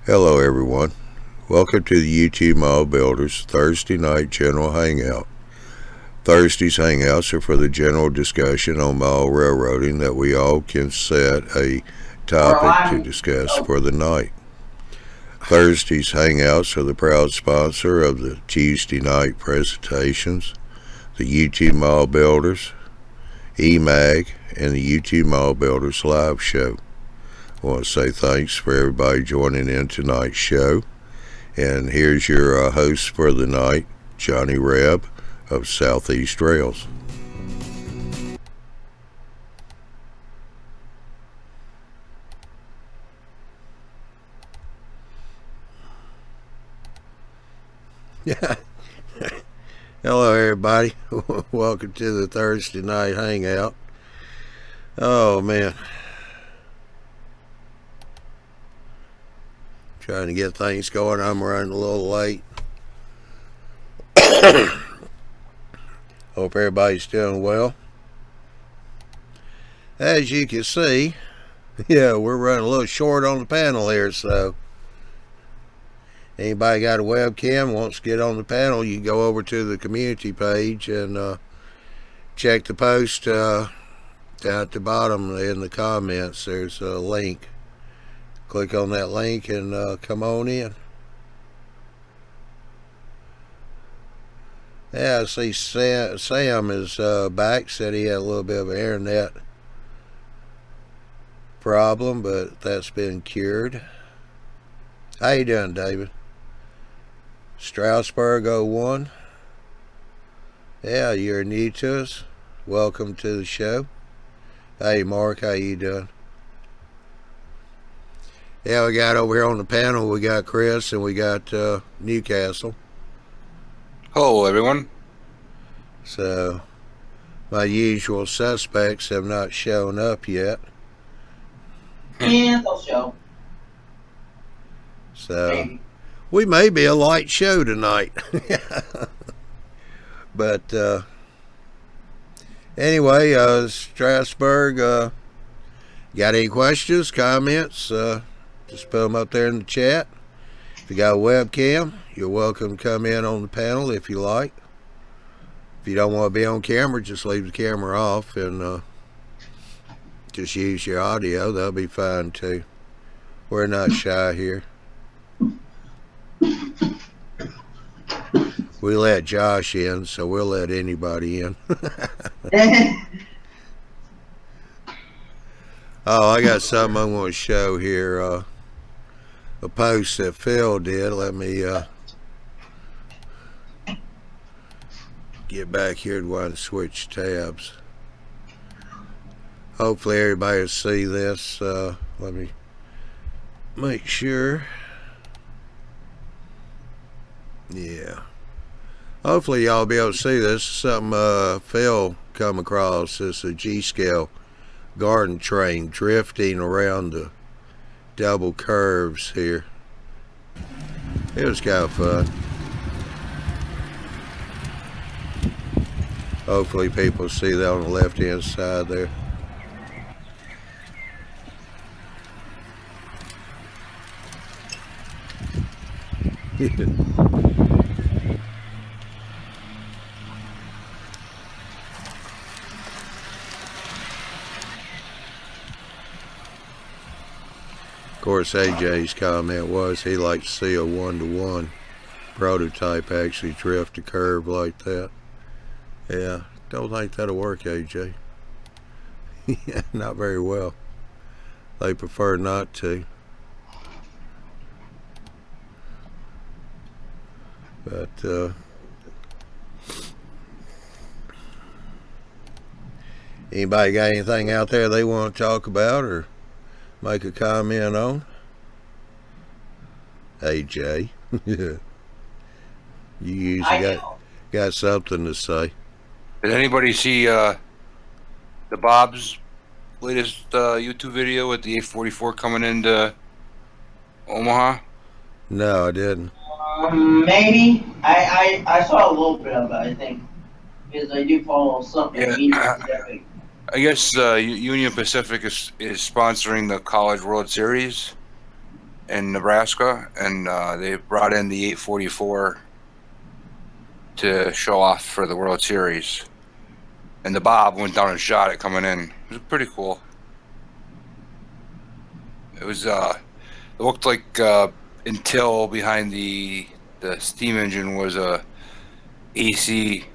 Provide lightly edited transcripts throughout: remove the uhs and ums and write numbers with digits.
Hello everyone. Welcome to the YouTube Model Builders Thursday night general hangout. Thursday's hangouts are for the general discussion on model railroading that we all can set a topic to discuss for the night. Thursday's hangouts are the proud sponsor of the Tuesday night presentations, the YouTube Model Builders, EMAG, and the YouTube Model Builders live show. I want to say thanks for everybody joining in tonight's show. And here's your host for the night, Johnny Reb of Southeast Rails. Yeah. Hello everybody. Welcome to the Thursday night hangout. Oh man. Trying to get things going. I'm running a little late. Hope everybody's doing well. As you can see, yeah, we're running a little short on the panel here, so anybody got a webcam wants to get on the panel, you can go over to the community page and check the post down at the bottom in the comments. There's a link. Click on that link and come on in. Yeah, I see Sam is back. Said he had a little bit of an internet problem, but that's been cured. How you doing, David? Strasburg 01. Yeah, you're new to us. Welcome to the show. Hey, Mark, how you doing? Yeah, we got over here on the panel, we got Chris and we got Newcastle. Hello, everyone. So, my usual suspects have not shown up yet. Yeah, they'll show. So, Maybe. We may be a light show tonight. But, anyway, Strasburg, got any questions, comments? Just put them up there in the chat. If you got a webcam, you're welcome to come in on the panel if you like. If you don't want to be on camera, just leave the camera off and just use your audio. That'll be fine too. We're not shy here. We let Josh in, so we'll let anybody in. Oh, I got something I want to show here. A post that Phil did. Let me get back here to one switch tabs. Hopefully everybody will see this. Let me make sure. Yeah. Hopefully y'all be able to see this. Something Phil come across. It's a G-scale garden train drifting around the double curves here. It was kind of fun. Hopefully people see that on the left hand side there. Of course, AJ's comment was he liked to see a one-to-one prototype actually drift a curve like that. Yeah, don't think that'll work, AJ. Yeah, not very well. They prefer not to. But anybody got anything out there they want to talk about or make a comment on? AJ. You usually got something to say. Did anybody see the Bob's latest YouTube video with the 844 coming into Omaha? No, I didn't. Maybe. I saw a little bit of it, I think. Because I do follow something. Yeah. I guess Union Pacific is sponsoring the College World Series, in Nebraska, and they brought in the 844 to show off for the World Series. And the Bob went down and shot it coming in. It was pretty cool. It was it looked like until behind the steam engine was a AC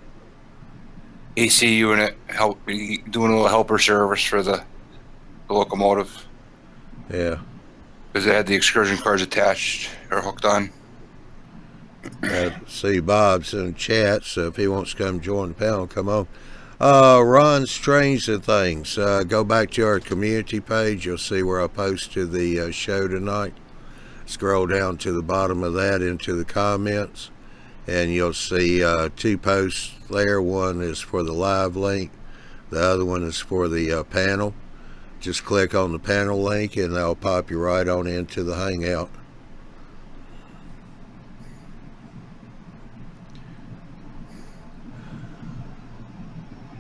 unit doing a little helper service for the locomotive. Yeah. Because they had the excursion cars attached or hooked on. See Bob's in the chat, so if he wants to come join the panel, come on. Ron Strange and Things. Go back to our community page. You'll see where I posted the show tonight. Scroll down to the bottom of that into the comments, and you'll see 2 posts there. One is for the live link. The other one is for the panel. Just click on the panel link, and that'll pop you right on into the Hangout.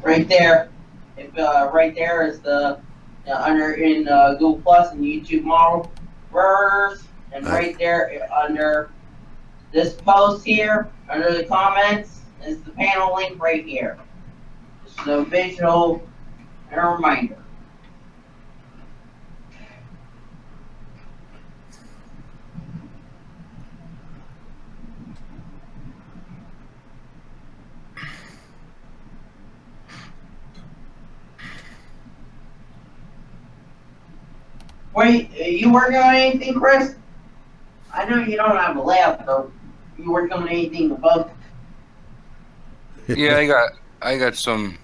Right there. If right there is the under in Google Plus and YouTube model verse, and right there under this post here, under the comments, is the panel link right here. Just a visual and a reminder. Wait, you working on anything, Chris? I know you don't have a lab, but you working on anything above? Yeah, I got some.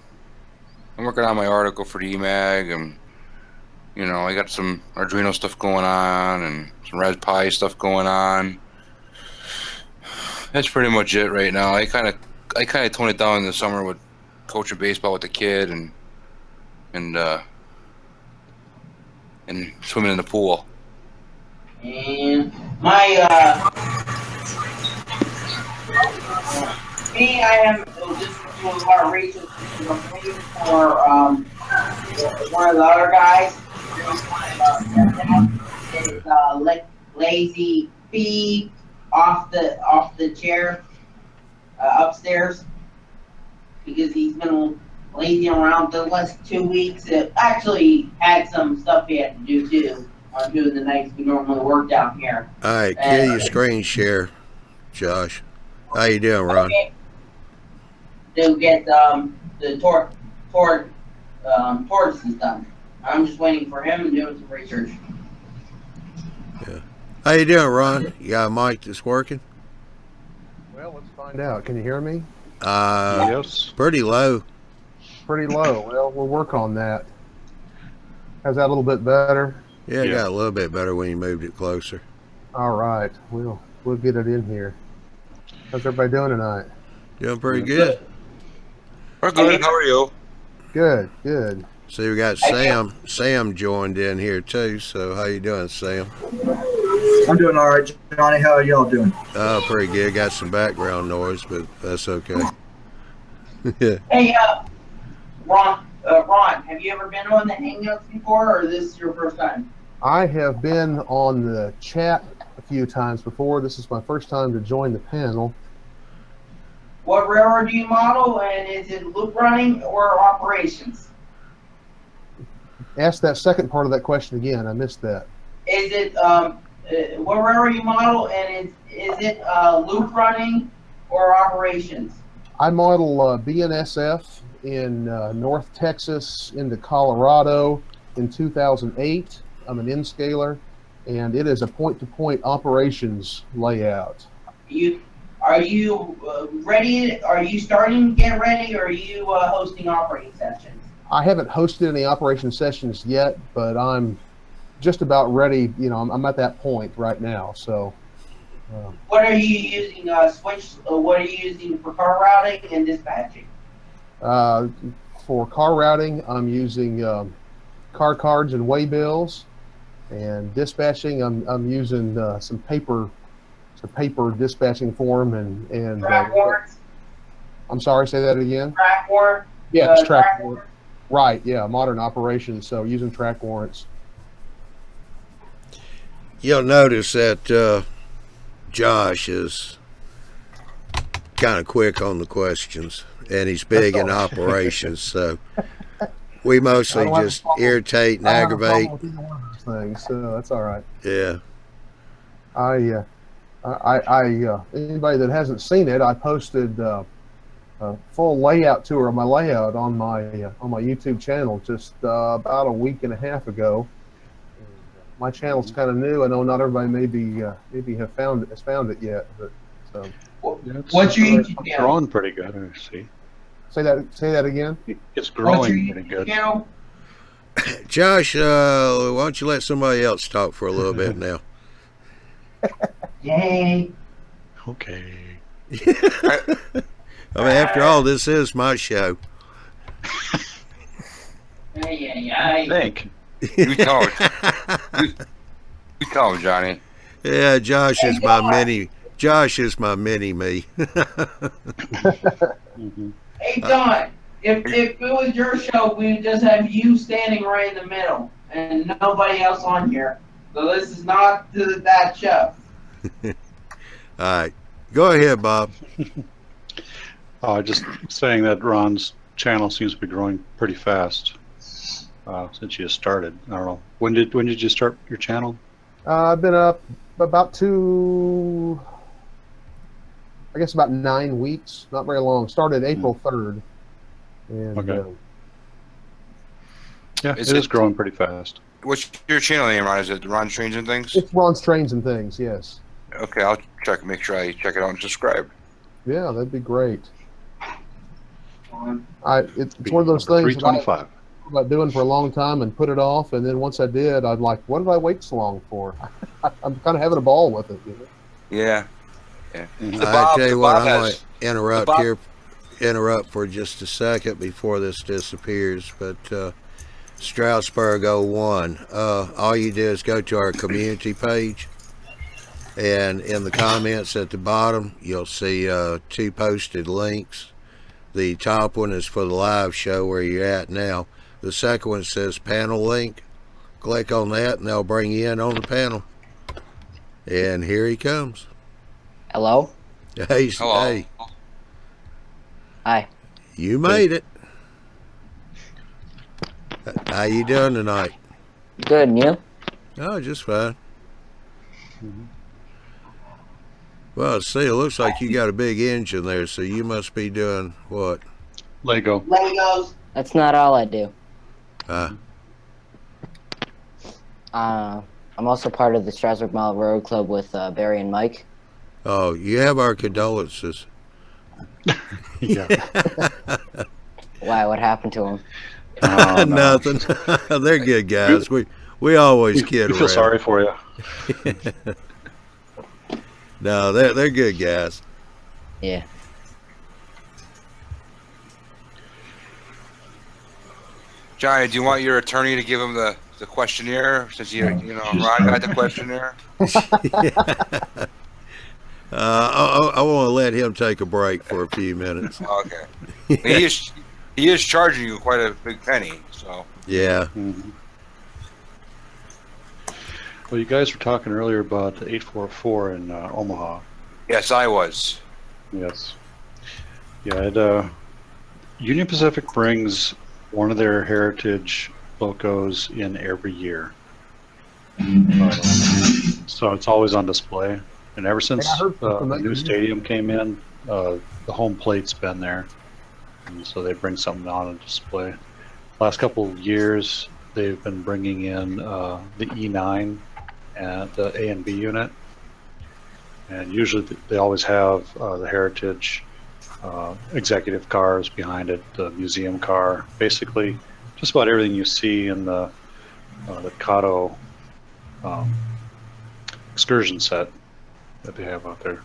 I'm working on my article for the EMAG, and I got some Arduino stuff going on and some Raspberry Pi stuff going on. That's pretty much it right now. I kind of toned it down in the summer with coaching baseball with the kid and swimming in the pool. And my me, I am just doing a lot of research for one of the other guys. It's lazy feed off the chair upstairs, because he's been lazy around the last 2 weeks. It actually had some stuff he had to do too on doing the nights we normally work down here. All right, kill your screen share, Josh. How you doing, Ron? Okay. To get the torches done. I'm just waiting for him and doing some research. Yeah. How you doing, Ron? You got a mic that's working? Well, let's find out. Can you hear me? Yes. Pretty low. Pretty low. Well, we'll work on that. How's that a little bit better? Yeah, it got a little bit better when you moved it closer. All right. We'll get it in here. How's everybody doing tonight? Doing pretty good. We're good. How are you? Good, good. See, we got Sam joined in here too. So how you doing, Sam? I'm doing all right, Johnny. How are y'all doing? Oh, pretty good. Got some background noise, but that's okay. Hey, Ron, have you ever been on the Hangouts before, or this is your first time? I have been on the chat a few times before. This is my first time to join the panel. What railroad do you model, and is it loop running or operations? Ask that second part of that question again. I missed that. Is it what railroad you model, and is it loop running or operations? I model BNSF in North Texas into Colorado in 2008. I'm an N-scaler, and it is a point-to-point operations layout. Are you ready? Are you starting to get ready, or are you hosting operating sessions? I haven't hosted any operation sessions yet, but I'm just about ready. I'm at that point right now. So, what are you using? What are you using for car routing and dispatching? For car routing, I'm using car cards and waybills, and dispatching, I'm using some paper dispatching form and track warrants. I'm sorry, say that again. Track warrant. Yeah, it's track warrant. Right. Yeah, modern operations. So using track warrants. You'll notice that Josh is kind of quick on the questions, and he's big in operations. So we mostly just irritate and aggravate. With either one of those things, so that's all right. Yeah. Anybody that hasn't seen it, I posted a full layout tour of my layout on my YouTube channel just about a week and a half ago. My channel's kind of new. I know not everybody maybe has found it yet, but so. Yeah, What's your YouTube it's channel? growing pretty good, I see. Say that again. It's What's your growing pretty YouTube good. channel? Josh, why don't you let somebody else talk for a little bit now? Yay. Okay. I mean, after all, this is my show. I think. You tell him. You tell him, Johnny. Yeah, Josh is my mini. Josh is my mini me. Mhm. Hey, John, if it was your show, we would just have you standing right in the middle and nobody else on here. So this is not that show. All right, go ahead, Bob. Just saying that Ron's channel seems to be growing pretty fast since you started. I don't know. When did you start your channel? I've been up about about 9 weeks. Not very long. Started April 3rd. And, Okay. Yeah, Is it is it- growing pretty fast. What's your channel name, Ron? Is it Ron Strange and Things? it's Ron's Trains and Things. Yes. Okay, I'll make sure I check it out and subscribe. Yeah, that'd be great. It's one of those things that I 325. about doing for a long time and put it off, and then once I did, I'd like, what did I wait so long for? I'm kind of having a ball with it. You know? Yeah. Yeah. Mhm. I tell you what, I'm going has- to interrupt for just a second before this disappears. But Stroudsburg 01, all you do is go to our community page, and in the comments at the bottom, you'll see 2 posted links. The top one is for the live show where you're at now. The second one says panel link. Click on that, and they'll bring you in on the panel. And here he comes. Hello? Hey, Hello. hey, Hi. you made it. How you doing tonight? Good, and you? Oh, just fine. Well, see, it looks like you got a big engine there, so you must be doing what? Lego. Legos. That's not all I do. Uh, I'm also part of the Strasburg Mile Road Club with Barry and Mike. oh, you have our condolences. Yeah. Why? What happened to him? Oh, no. Nothing. They're good guys. We always kid We feel around. sorry for you. No, they're good guys. Yeah. Johnny, do you want your attorney to give him the questionnaire since Ron got the questionnaire? I want to let him take a break for a few minutes. Okay. He is charging you quite a big penny, so. Yeah. Mhm. Well, you guys were talking earlier about the 844 in Omaha. Yes, I was. Yes. Yeah, Union Pacific brings one of their heritage locos in every year. So it's always on display. And ever since I heard the from that new you- stadium came in, the home plate's been there. And so they bring something on display. Last couple of years, they've been bringing in the E9 and the A and B unit. And usually they always have the heritage executive cars behind it, the museum car, basically just about everything you see in the Kato excursion set that they have out there.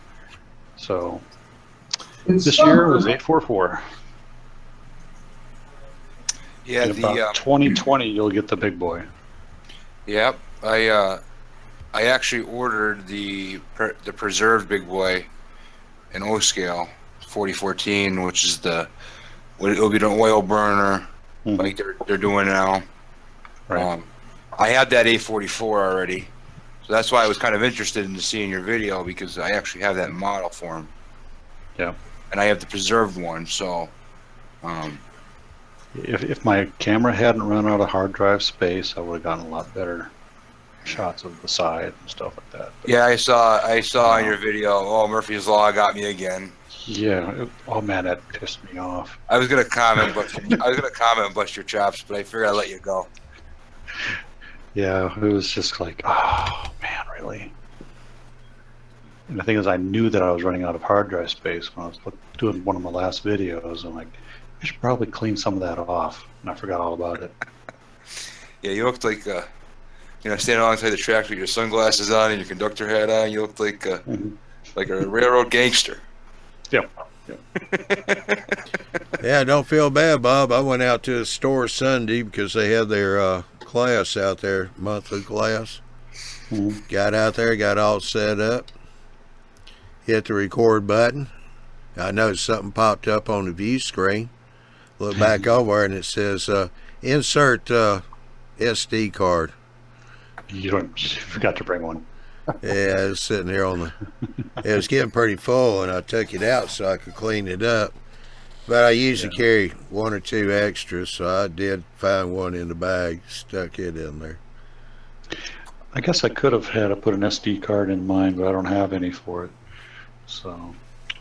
So this year was 844. Yeah, In about 2020, you'll get the big boy. Yep. I actually ordered the preserved big boy in O scale 4014, which is it'll be the oil burner Mhm. like they're doing now. Right. I had that 844 already, So that's why I was kind of interested in seeing your video, because I actually have that model for him. Yeah. And I have the preserved one, so If my camera hadn't run out of hard drive space, I would have gotten a lot better shots of the side and stuff like that. But, yeah, I saw in your video. Oh, Murphy's Law got me again. yeah. Oh man, that pissed me off. I was gonna comment, bust your chops, but I figured I'd let you go. Yeah, it was just like, oh man, really. And the thing is, I knew that I was running out of hard drive space when I was doing one of my last videos. I'm like, I should probably clean some of that off, and I forgot all about it. Yeah, you looked like standing alongside the tractor with your sunglasses on and your conductor hat on. You looked like like a railroad gangster. Yep. Yeah, don't feel bad, Bob. I went out to the store Sunday because they had their class out there, monthly class. Mm-hmm. Got out there, got all set up, hit the record button. I noticed something popped up on the view screen. Look back over and it says, insert SD card. You forgot to bring one. Yeah, it was sitting there it was getting pretty full, and I took it out so I could clean it up. But I usually carry one or two extras, so I did find one in the bag, stuck it in there. I guess I could have had to put an SD card in mine, but I don't have any for it. So.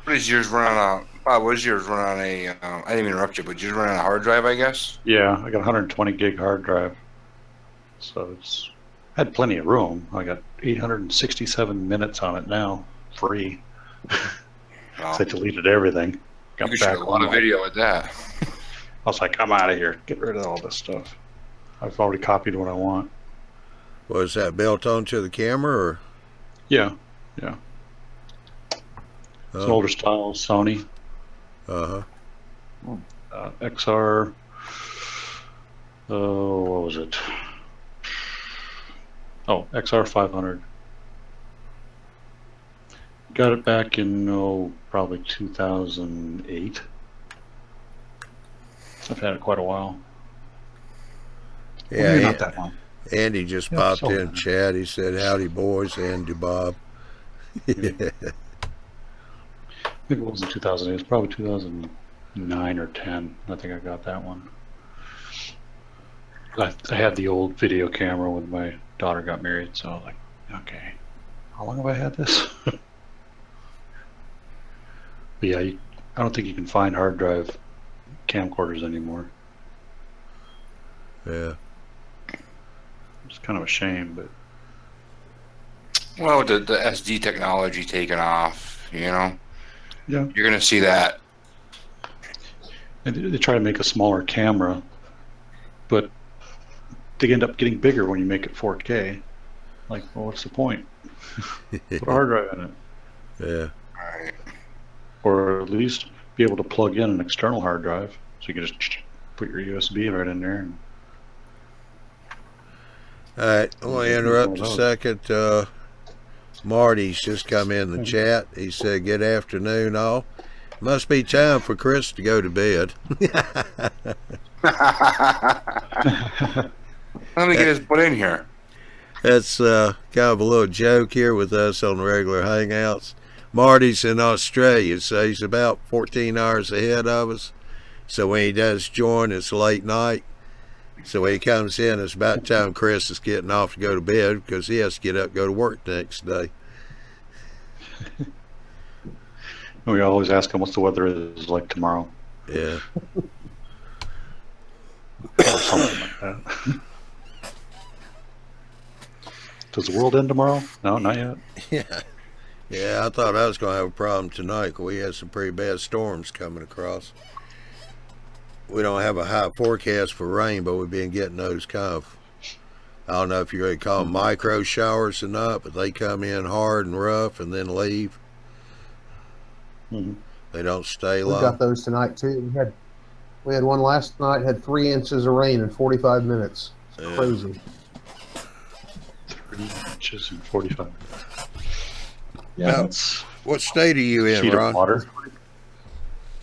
What does yours run on? Bob, what does yours run on a? I didn't mean to interrupt you, but yours run on a hard drive, I guess. Yeah, I got 120 gig hard drive, so I had plenty of room. I got 867 minutes on it now, free. Wow. So I deleted everything. Got You could shoot a lot of video with that. I was like, I'm out of here. Get rid of all this stuff. I've already copied what I want. Was that built onto the camera, or? Yeah. It's an older style Sony. Uh-huh. XR. Oh, what was it? Oh, XR 500. Got it back in, probably 2008. I've had it quite a while. Yeah, Maybe not that long. Andy just Yeah, popped so in bad. chat. He said, howdy, boys, Andy Bob. I think it wasn't 2008. It was probably 2009 or 10. I think I got that one. I had the old video camera when my daughter got married, so I was like, okay, how long have I had this? But yeah, I don't think you can find hard drive camcorders anymore. Yeah. It's kind of a shame, but Well, with the SD technology taking off, yeah, you're gonna see that. and they try to make a smaller camera, but they end up getting bigger when you make it 4K. Like, well, what's the point? Put a hard drive in it. Yeah. All right. Or at least be able to plug in an external hard drive, so you can just put your USB right in there. And All right, I want to interrupt a second. Marty's just come in the chat. He said, good afternoon, all. Must be time for Chris to go to bed. Let me get his butt in here. That's kind of a little joke here with us on the regular Hangouts. Marty's in Australia, so he's about 14 hours ahead of us. So when he does join, it's late night. So when he comes in, it's about time Chris is getting off to go to bed because he has to get up and go to work the next day. we always ask him what's the weather is like tomorrow. Yeah. Or something like that. Does the world end tomorrow? No, not yet. Yeah. Yeah, I thought I was going to have a problem tonight because we had some pretty bad storms coming across. We don't have a high forecast for rain, but we've been getting those kind of, I don't know if you really call them micro showers or not, but they come in hard and rough and then leave. Mm-hmm. They don't stay We long. got those tonight too. We had one last night. Had 3 inches of rain in 45 minutes. It's Yeah. crazy. 3 inches in 45 minutes. Yeah, Now, that's what state are you a in, sheet of Ron? water.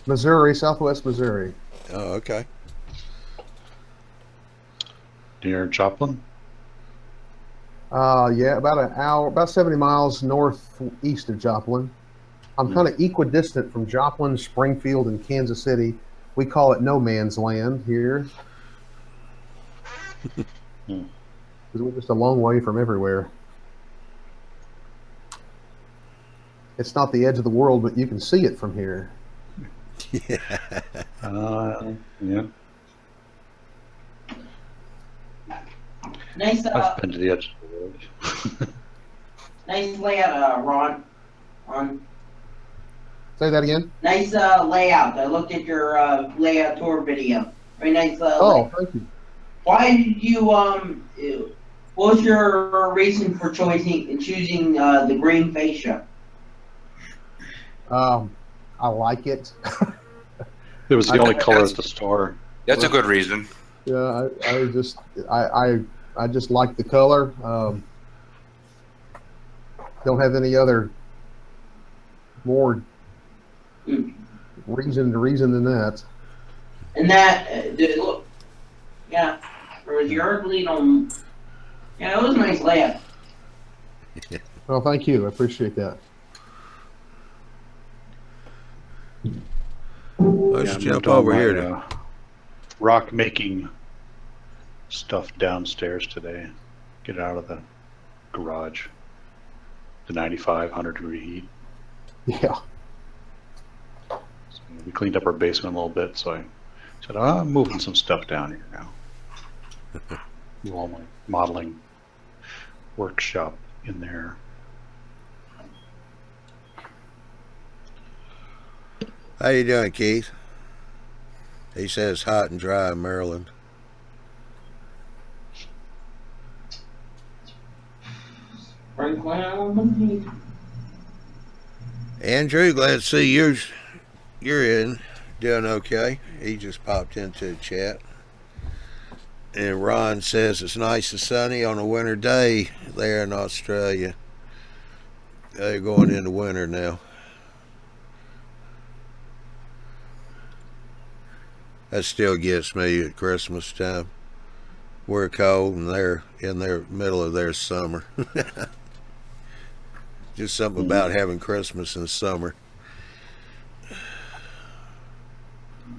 Missouri, Southwest Missouri. Oh, okay. Near Joplin. Yeah, about an hour, about 70 miles northeast of Joplin. I'm kind of equidistant from Joplin, Springfield, and Kansas City. We call it no man's land here. Hmm. Because we're just a long way from everywhere. It's not the edge of the world, but you can see it from here. Yeah. Nice, I've been to the edge of the world. nice layout, Ron. Say that again. Nice layout. I looked at your layout tour video. Very nice. Oh, thank you. Why did you what was your reason for choosing the green fascia? I like it. It was the only color at the store. That's a good reason. Yeah, I just like the color. Don't have any other more reason than that. And that look, yeah, there was yard lead on. Yeah, it was a nice layout. Well, thank you. I appreciate that. Let's jump over here to rock making stuff downstairs today. Get it out of the garage. The 95, 100-degree heat. Yeah. So we cleaned up our basement a little bit, so I said, I'm moving some stuff down here now. Do all my modeling workshop in there. How you doing, Keith? He says hot and dry in Maryland. Andrew, glad to see you're in. Doing okay. He just popped into the chat. And Ron says it's nice and sunny on a winter day there in Australia. They're going into winter now. That still gets me at Christmas time. We're cold and they're in the middle of their summer. Just something about having Christmas in summer.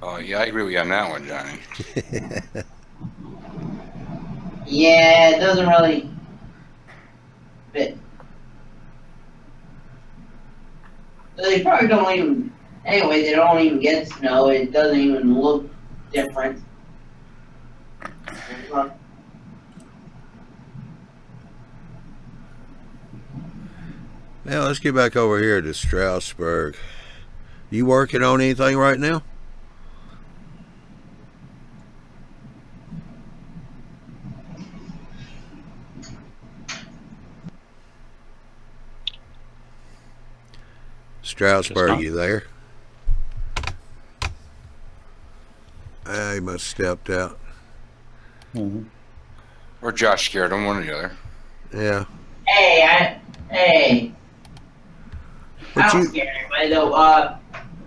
Oh, yeah, I agree with you on that one, Johnny. Yeah, it doesn't really fit. They probably don't even. Anyway, they don't even get snow. It doesn't even look different. Now let's get back over here to Strasbourg. You working on anything right now? Strasbourg, you there? He must have stepped out. Or Josh scared him, one or the other. Yeah. Hey. But I don't scare anybody though.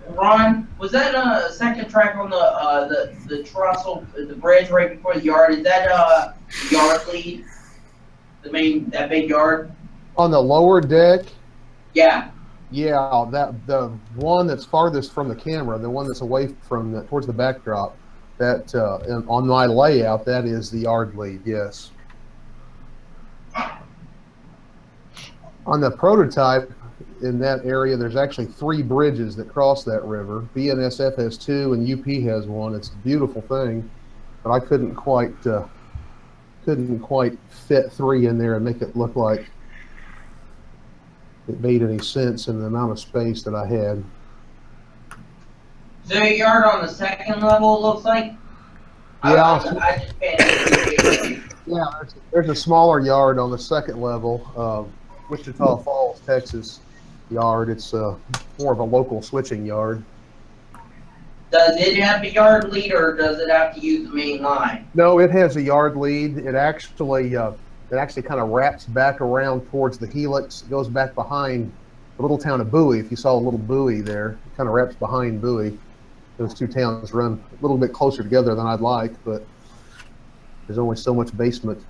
Ron, was that a second track on the trestle, the bridge right before the yard? Is that yard lead? That big yard? On the lower deck? Yeah. Yeah, the one that's farthest from the camera, the one that's away from towards the backdrop, that on my layout, that is the yard lead, yes. On the prototype in that area, there's actually 3 bridges that cross that river. BNSF has 2 and UP has 1. It's a beautiful thing, but I couldn't quite fit 3 in there and make it look like it made any sense in the amount of space that I had. So your yard on the second level looks like? Yeah. Yeah, there's a smaller yard on the second level, Wichita Falls, Texas yard. It's more of a local switching yard. Does it have a yard lead or does it have to use the main line? No, it has a yard lead. It actually kind of wraps back around towards the helix. It goes back behind the little town of Bowie. If you saw a little Bowie there, it kind of wraps behind Bowie. Those 2 towns run a little bit closer together than I'd like, but there's only so much basement.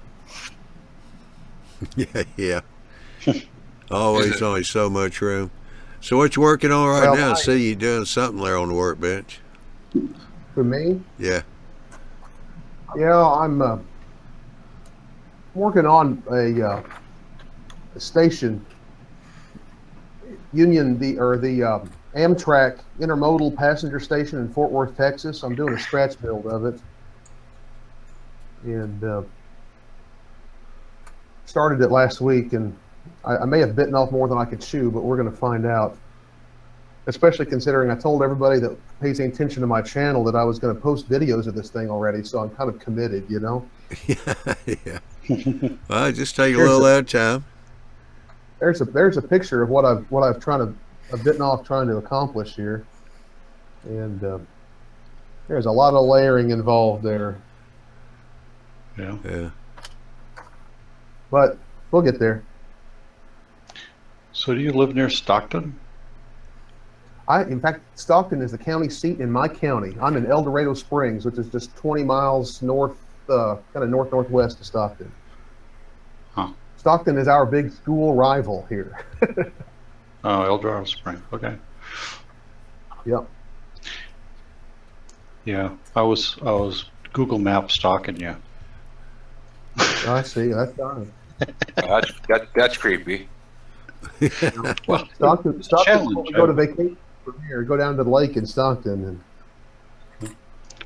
Yeah. Always only so much room. So what you working on right now? See you doing something there on the workbench. For me? Yeah. Yeah, I'm working on a station, the Amtrak intermodal passenger station in Fort Worth, Texas. I'm doing a scratch build of it, and started it last week, and I may have bitten off more than I could chew, but we're going to find out. Especially considering I told everybody that pays any attention to my channel that I was going to post videos of this thing already, so I'm kind of committed, you know? Yeah. Well, just take a little at a time. There's a picture of what I've bitten off trying to accomplish here, and there's a lot of layering involved there. Yeah. But we'll get there. So do you live near Stockton? In fact, Stockton is the county seat in my county. I'm in El Dorado Springs, which is just 20 miles north, kind of northwest of Stockton. Huh. Stockton is our big school rival here. Oh, El Dorado Springs. Okay. Yep. Yeah, I was Google Maps stalking you. I see. That's fine. That's creepy. Well, Stockton, challenge, we go to vacation from here, go down to the lake in Stockton.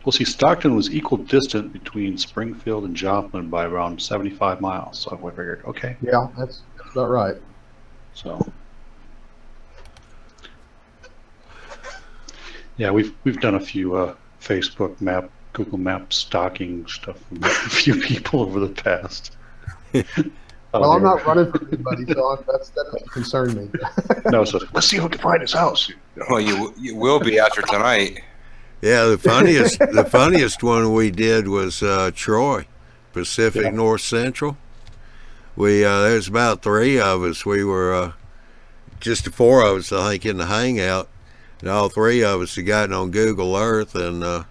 Well, see, Stockton was equal distant between Springfield and Joplin by around 75 miles. So I figured, okay. Yeah, that's about right. So, yeah, we've done a few Facebook map, Google Map stalking stuff from a few people over the past. Well, I'm not running from anybody, so that doesn't concern me. No, so let's see who can find his house. Well, you will be after tonight. Yeah, the funniest one we did was Troy, Pacific North Central. There's about 3 of us. We were just the 4 of us, I think, in the hangout, and all 3 of us had gotten on Google Earth and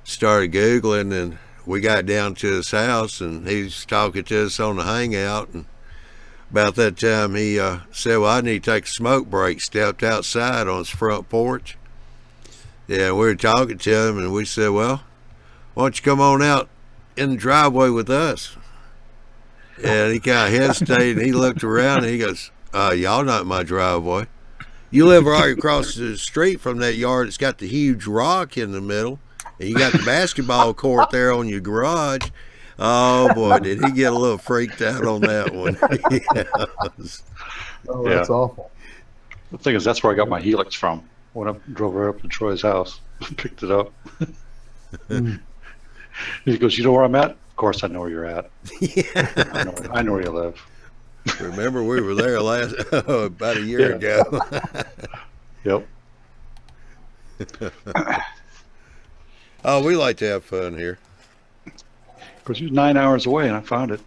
started Googling, and we got down to his house, and he was talking to us on the hangout, and about that time he said, well, I need to take a smoke break, stepped outside on his front porch. Yeah, we were talking to him, and we said, well, why don't you come on out in the driveway with us? And he kind of hesitated, and he looked around, and he goes, y'all not in my driveway. You live right across the street from that yard. It's got the huge rock in the middle, and you got the basketball court there on your garage. Oh, boy, did he get a little freaked out on that one. Yes. Oh, that's awful. The thing is, that's where I got my Helix from. When I drove right up to Troy's house, picked it up. He goes, you know where I'm at? Of course I know where you're at. Yeah. I know where you live. Remember, we were there about a year ago. Yep. Oh, we like to have fun here. Of course, he was 9 hours away, and I found it.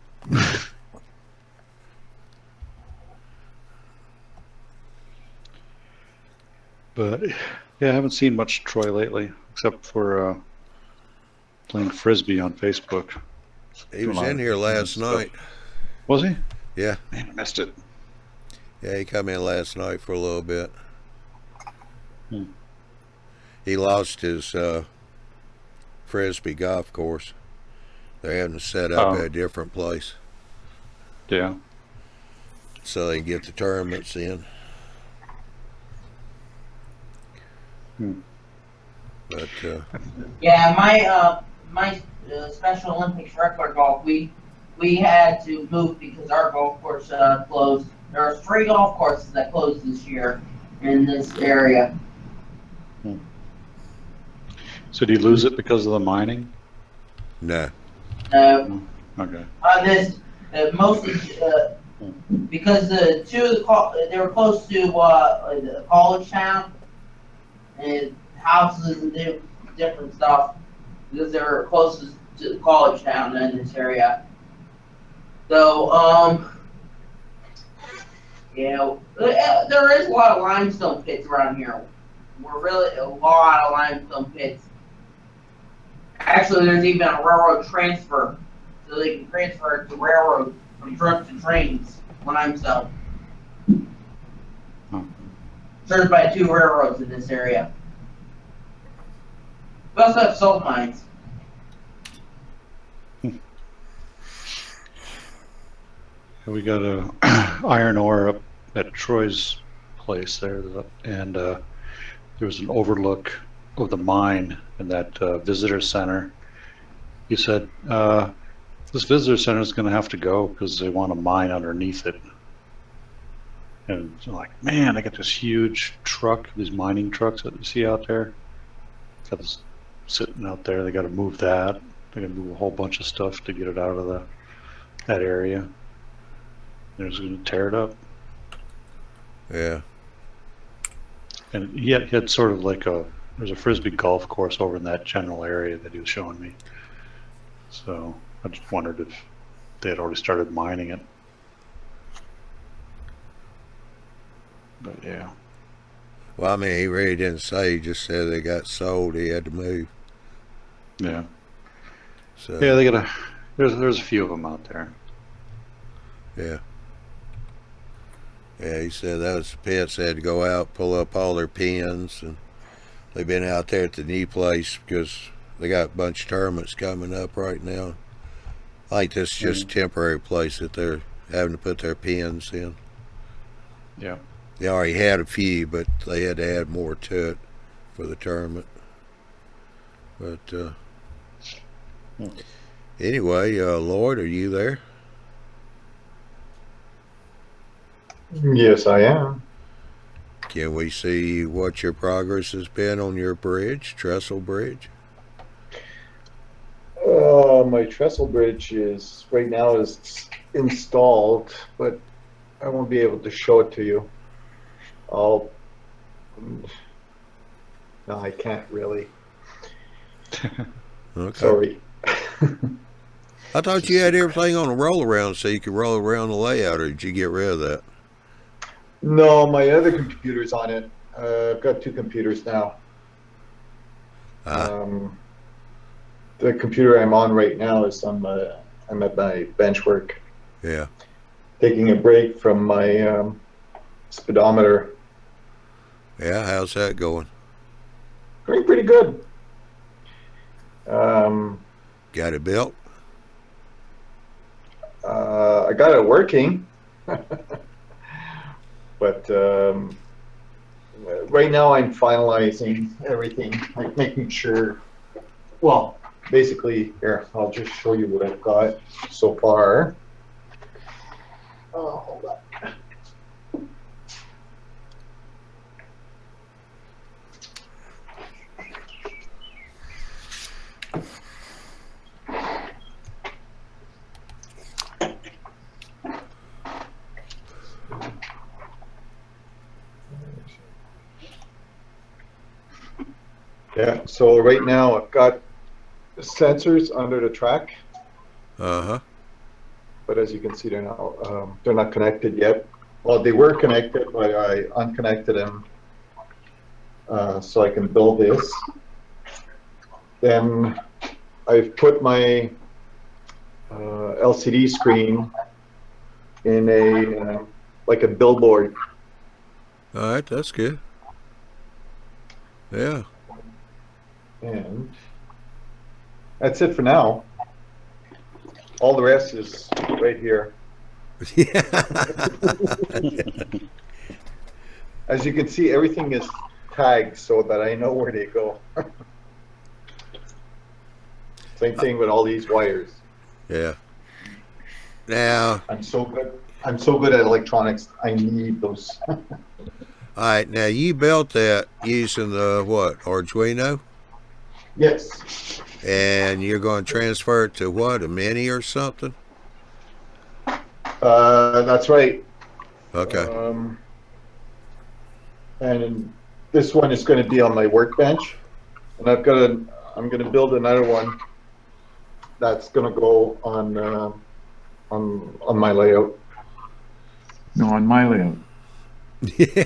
But yeah, I haven't seen much Troy lately, except for playing frisbee on Facebook. He was in here last night. Was he? Yeah. Man, I missed it. Yeah, he come in last night for a little bit. He lost his frisbee golf course. They're having to set up at a different place. Yeah. So they can get the tournaments in. But yeah, my Special Olympics record golf, we had to move because our golf course closed. There are 3 golf courses that closed this year in this area. So did he lose it because of the mining? no. No. Okay. This mostly because the 2 of they were close to the college town and houses and different stuff because they were closest to the college town in this area. So yeah, there is a lot of limestone pits around here. We're really a lot of limestone pits. Actually, there's even a railroad transfer, so they can transfer it to railroad from trucks and trains when I'm south. Huh. Served by 2 railroads in this area. We also have salt mines. We got a iron ore up at Troy's place there, and there was an overlook of the mine in that visitor center. He said, this visitor center is going to have to go because they want a mine underneath it. And I'm like, man, they got this huge truck, these mining trucks that you see out there. Got this sitting out there. They got to move that. They got to move a whole bunch of stuff to get it out of that area. They're just going to tear it up. Yeah. And he had sort of like there's a frisbee golf course over in that general area that he was showing me. So I just wondered if they had already started mining it. But yeah. Well, I mean, he really didn't say. He just said they got sold. He had to move. Yeah. So Yeah, they got there's a few of them out there. yeah. Yeah, he said that was the pits. They had to go out, pull up all their pins, and they've been out there at the new place because they got a bunch of tournaments coming up right now. I think this is just a temporary place that they're having to put their pins in. Yeah. They already had a few, but they had to add more to it for the tournament. But anyway, Lloyd, are you there? Yes, I am. Can we see what your progress has been on your bridge, trestle bridge? My trestle bridge is right now is installed, but I won't be able to show it to you. No, I can't really. Okay. Sorry. I thought you had everything on a roll around so you could roll around the layout, or did you get rid of that? No, my other computer's on it. I've got 2 computers now. The computer I'm on right now is I'm at my bench work, Yeah. taking a break from my speedometer. Yeah, how's that going? Going pretty good. Got it built? I got it working, but right now I'm finalizing everything, like making sure. Well, basically, here I'll just show you what I've got so far. Hold on. Yeah, so right now I've got sensors under the track, Uh-huh. but as you can see, they're not connected yet. Well, they were connected, but I unconnected them so I can build this. Then I've put my LCD screen in a like a billboard. All right, that's good. Yeah. And that's it for now. All the rest is right here. Yeah. As you can see, everything is tagged so that I know where they go. Same thing with all these wires. Yeah. Now, I'm so good at electronics. I need those. all right, now you built that using the what, Arduino? Yes. And you're going to transfer it to what, a Mini or something? That's right. Okay. And this one is going to be on my workbench, and I'm going to build another one that's going to go on my layout. No, on my layout. Yeah.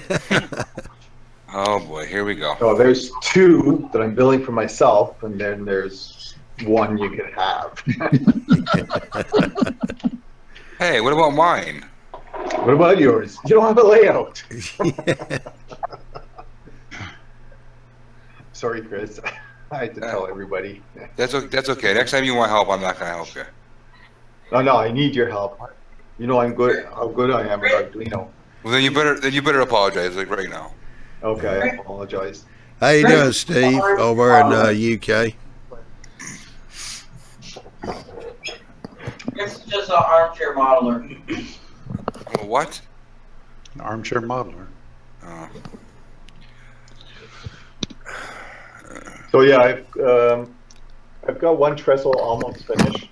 Oh boy, here we go. So there's 2 that I'm building for myself, and then there's one you can have. Hey, what about mine? What about yours? You don't have a layout. Sorry, Chris. I had to tell everybody. That's okay. Next time you want help, I'm not gonna help you. No, I need your help. You know I'm good. How good I am with Arduino. Well, then you better apologize like right now. Okay, I apologize. How you doing, Steve, over in UK? This is just an armchair modeler. What? An armchair modeler. So yeah, I've got one trestle almost finished.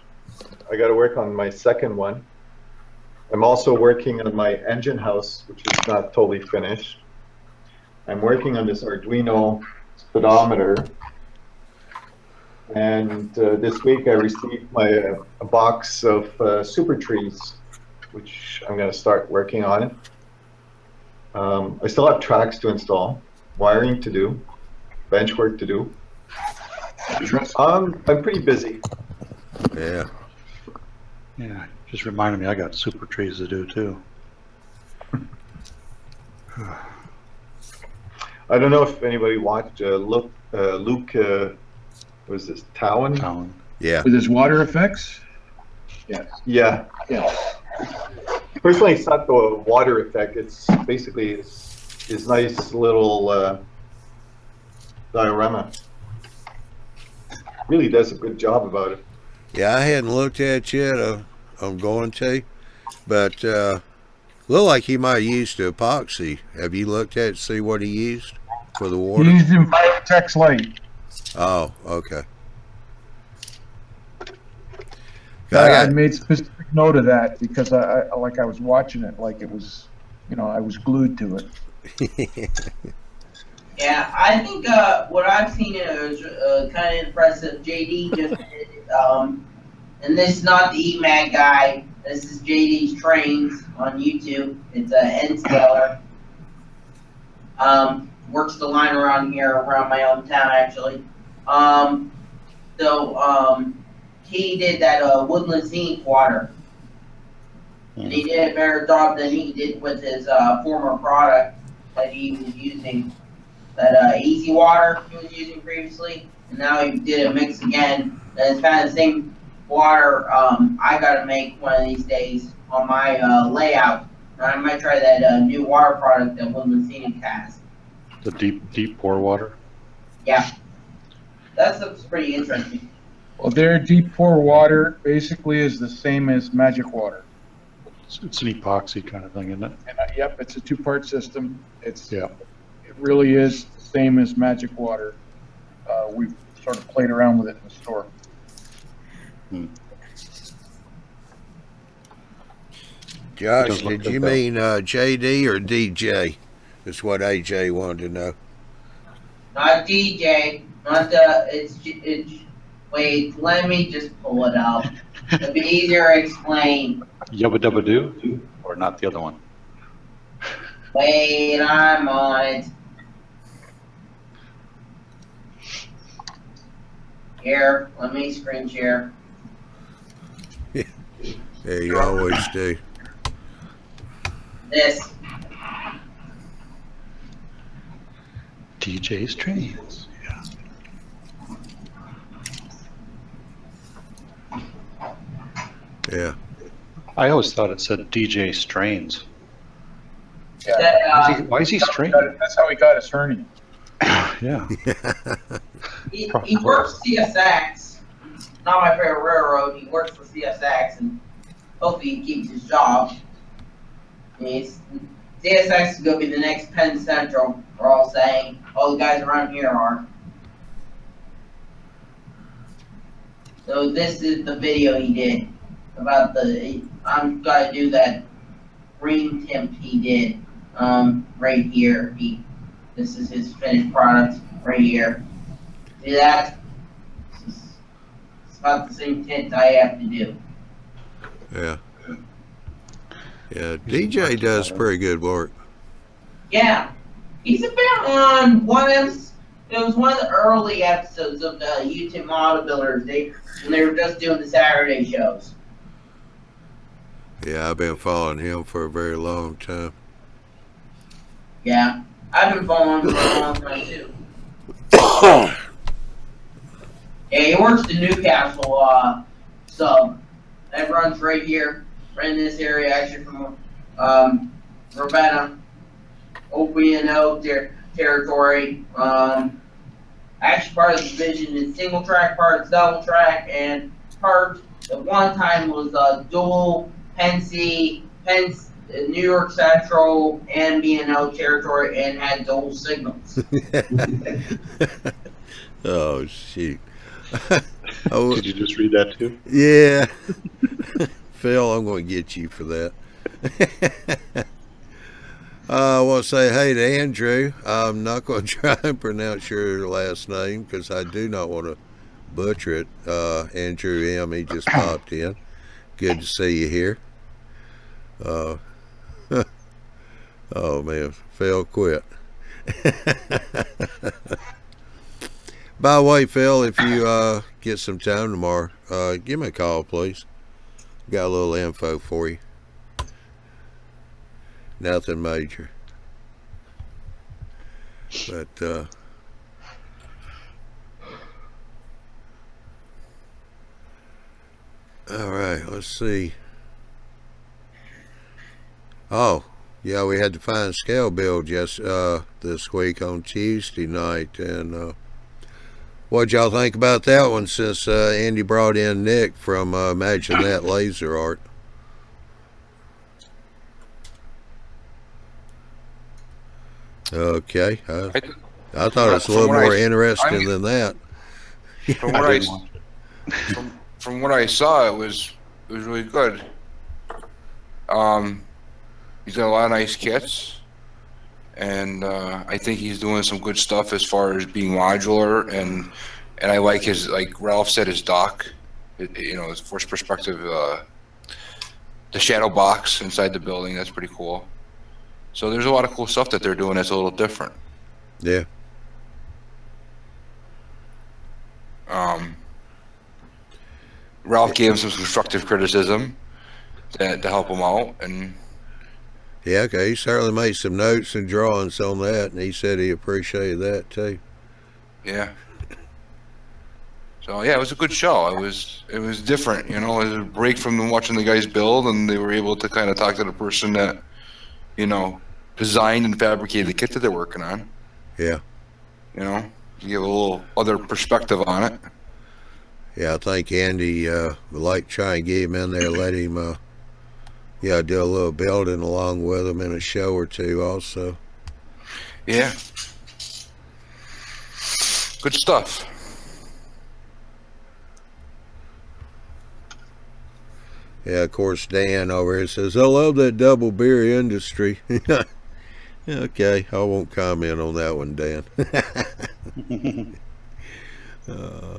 I got to work on my second one. I'm also working on my engine house, which is not totally finished. I'm working on this Arduino speedometer. And this week I received a box of super trees, which I'm going to start working on. I still have tracks to install, wiring to do, bench work to do. I'm pretty busy. Yeah. Yeah, just reminded me I got super trees to do too. I don't know if anybody watched Luke, was this Towan? Yeah. With his water effects? Yes. Yeah. Yeah. Personally, it's not the water effect. It's basically his nice little diorama. Really does a good job about it. Yeah, I hadn't looked at it yet. I'm going to. But look like he might have used epoxy. Have you looked at it to see what he used for the water? He used Tex Light. Oh, okay. I made specific note of that because I was watching it like it was, I was glued to it. Yeah, I think what I've seen is kind of impressive. JD just did, and this is not the EMAG guy. This is JD's Trains on YouTube. It's an N scaler. Works the line around here, around my own town actually. He did that woodland scenic water. And he did a better job than he did with his former product that he was using. That easy water he was using previously, and now he did a mix again. And it's kind of the same water I gotta make one of these days on my layout. And I might try that new water product that Woodland Scenic has. The deep pour water? Yeah. That looks pretty interesting. Well, their deep pour water basically is the same as magic water. It's an epoxy kind of thing, isn't it? And, yep, it's a two-part system. Yeah. It really is the same as magic water. We've sort of played around with it in the store. Josh, did you mean JD or DJ? That's what AJ wanted to know. Not DJ, not the, wait, let me just pull it up. It'll be easier to explain. Yubba Dubba Doo? Or not the other one? Wait, I'm on it. Here, let me screen share. Yeah, you always do. This. DJ's Trains. Yeah. I always thought it said DJ Strains. Yeah. Why is he straight? That's how he got his hernia. Yeah. He works CSX. Not my favorite railroad. He works for CSX, and hopefully he keeps his job. CSX is going to be the next Penn Central, we're all saying. All the guys around here are. So this is the video he did about I'm going to do that green tint he did right here. This is his finished product right here. See that? It's about the same tint I have to do. Yeah. Yeah, DJ does pretty good work. Yeah. He's been on it was one of the early episodes of the YouTube Model Builders when they were just doing the Saturday shows. Yeah, I've been following him for a very long time. Yeah, I've been following him for a long time too. Yeah, he works the Newcastle sub that runs right here, right in this area, actually from Ravenna, OPNO territory. Actually, part of the division is single track, part is double track, and part at one time was dual Pence, New York Central, and B&O territory, and had dual signals. Oh, shoot. Did you just read that too? Yeah. Phil, I'm going to get you for that. I want to say hey to Andrew. I'm not going to try and pronounce your last name because I do not want to butcher it. Andrew M. He just popped in. Good to see you here. Oh man, Phil quit. By the way, Phil, if you get some time tomorrow, give me a call, please. Got a little info for you. Nothing major. But all right, let's see. Oh, yeah, we had the fine scale build this week on Tuesday night, and what'd y'all think about that one since Andy brought in Nick from Imagine That Laser Art? Okay, I thought it was a little more interesting than that. From what I saw, it was really good. He's got a lot of nice kits, and I think he's doing some good stuff as far as being modular, and I like his, like Ralph said, his dock. His force perspective, the shadow box inside the building. That's pretty cool. So there's a lot of cool stuff that they're doing that's a little different. Yeah. Ralph gave him some constructive criticism to help him out, and yeah, okay, he certainly made some notes and drawings on that, and he said he appreciated that too. Yeah. So yeah, it was a good show. It was different, It was a break from watching the guys build, and they were able to kind of talk to the person that, designed and fabricated the kit that they're working on. Yeah. You give a little other perspective on it. Yeah, I think Andy would like to try and get him in there, let him, do a little building along with him in a show or two also. Yeah. Good stuff. Yeah, of course, Dan over here says, I love that double beer industry. Okay, I won't comment on that one, Dan. I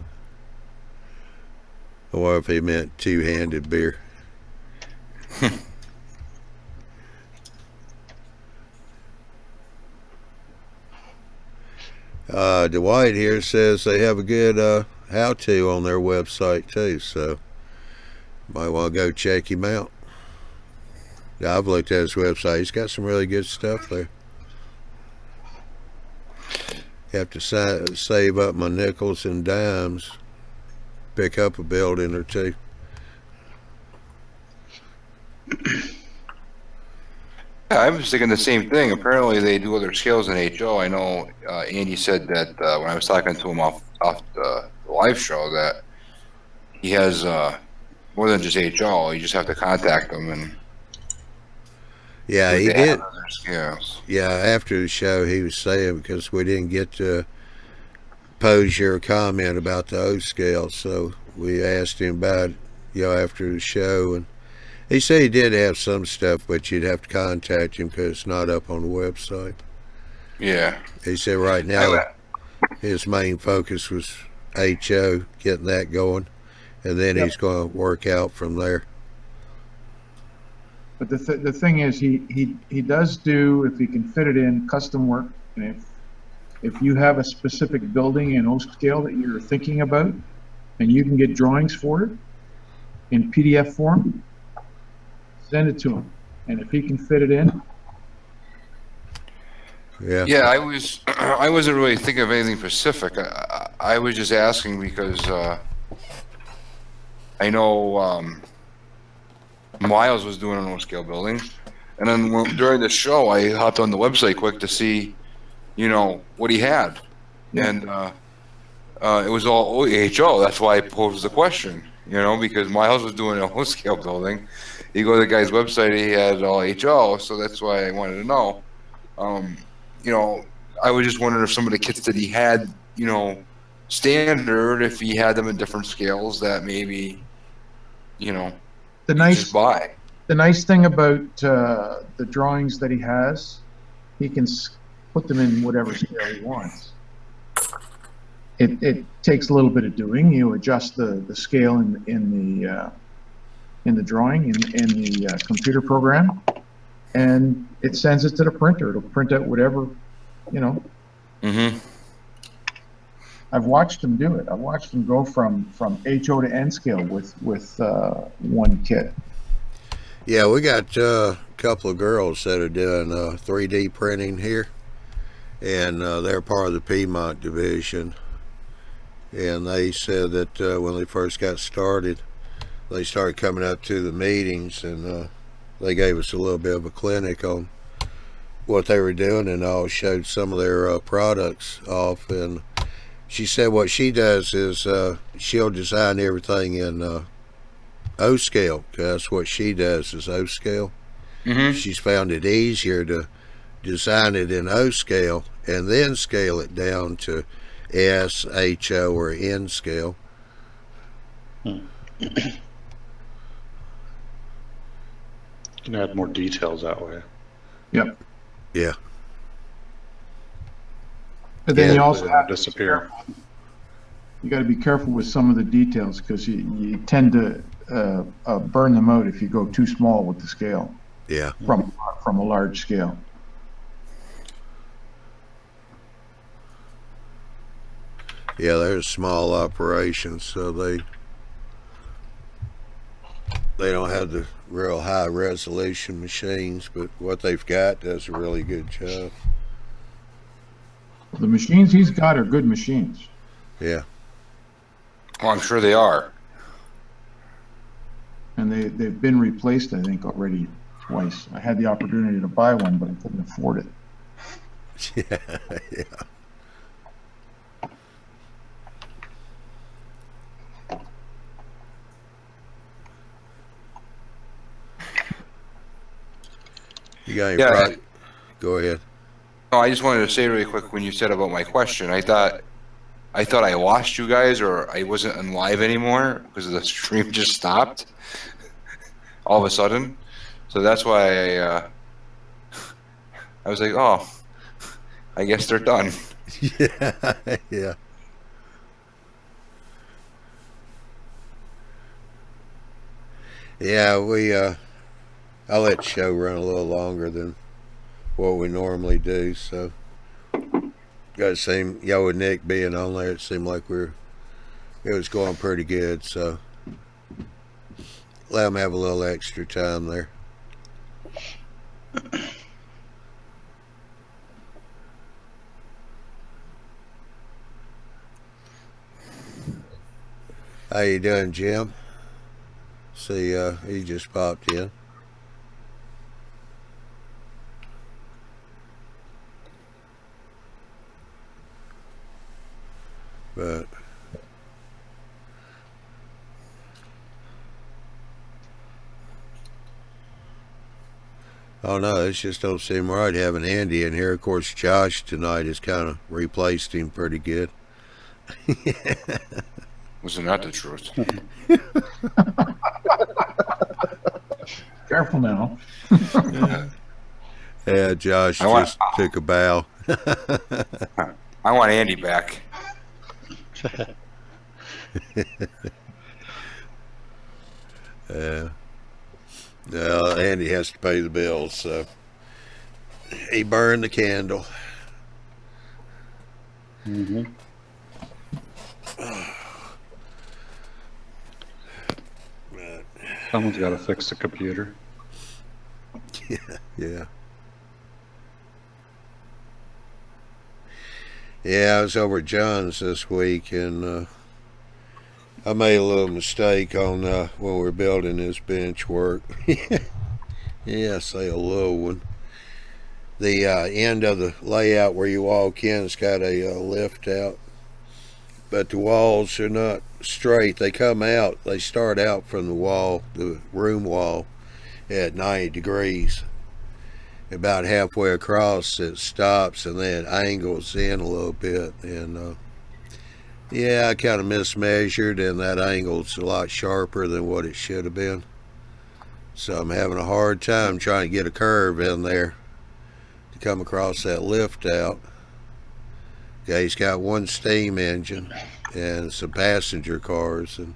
wonder if he meant two-handed beer. Dwight here says they have a good how-to on their website too, so might want to go check him out. Yeah, I've looked at his website. He's got some really good stuff there. Have to save up my nickels and dimes, pick up a building or two. Yeah, I was thinking the same thing. Apparently, they do other scales in HO. I know Andy said that when I was talking to him off the live show that he has more than just HO. You just have to contact them and. Yeah, he did. Scales. Yeah, after the show, he was saying because we didn't get to pose your comment about the O scale, so we asked him about it, after the show, and he said he did have some stuff, but you'd have to contact him because it's not up on the website. Yeah. He said right now his main focus was HO, getting that going, and then he's going to work out from there. But the thing is, he does do, if he can fit it in, custom work. And if you have a specific building in O scale that you're thinking about, and you can get drawings for it in PDF form, Send it to him. And if he can fit it in, Yeah. Yeah, I wasn't really thinking of anything specific. I was just asking because I know Miles was doing an scale building, and then during the show, I hopped on the website quick to see, what he had, Yeah. and it was all OHO. That's why I posed the question, because Miles was doing a scale building. You go to the guy's website, he had all HO, so that's why I wanted to know. I was just wondering if some of the kits that he had, standard, if he had them in different scales that maybe, the just nice buy. the nice thing about the drawings that he has, he can put them in whatever scale he wants. It takes a little bit of doing. You adjust the scale in the drawing in the computer program, and it sends it to the printer. It'll print out whatever, Mm-hmm. I've watched him do it. I've watched him go from HO to N scale with one kit. Yeah, we got a couple of girls that are doing 3D printing here, and they're part of the Piedmont division. And they said that when they first got started, they started coming up to the meetings, and they gave us a little bit of a clinic on what they were doing, and all showed some of their products off. And she said what she does is she'll design everything in O scale, because that's what she does, is O scale. Mm-hmm. She's found it easier to design it in O scale and then scale it down to S, HO, or N scale. You can add more details that way. Yep. Yeah. But then Yeah, you also have to disappear. you got to be careful with some of the details, because you tend to burn them out if you go too small with the scale Yeah. from a large scale. Yeah, they're small operations, so they don't have the real high resolution machines, but what they've got does a really good job. The machines he's got are good machines. Yeah. Well, I'm sure they are. And they've been replaced, I think, already twice. I had the opportunity to buy one, but I couldn't afford it. Yeah. Yeah. You got any product? Go ahead. No, I just wanted to say really quick, when you said about my question, I thought I lost you guys, or I wasn't on live anymore because the stream just stopped all of a sudden. So that's why I was like, oh, I guess they're done. Yeah. Yeah. Yeah, I let the show run a little longer than what we normally do, so got with Nick being on there, it seemed like it was going pretty good, so let him have a little extra time there. How you doing, Jim? See, he just popped in. But oh no, it just don't seem right having Andy in here. Of course, Josh tonight has kind of replaced him pretty good. Wasn't that the truth? Careful now. Yeah, Josh just took a bow. I want Andy back. Yeah. Well, Andy has to pay the bills, so he burned the candle. Mm-hmm. Someone's got to fix the computer. Yeah. Yeah, I was over at John's this week, and I made a little mistake on when we were building this bench work. Yeah, I say a little one. The end of the layout where you walk in, it's got a lift out, but the walls are not straight. They come out, they start out from the wall, the room wall, at 90 degrees. About halfway across, it stops and then angles in a little bit. And yeah, I kind of mismeasured, and that angle's a lot sharper than what it should have been. So I'm having a hard time trying to get a curve in there to come across that lift out. Okay, he's got one steam engine and some passenger cars, and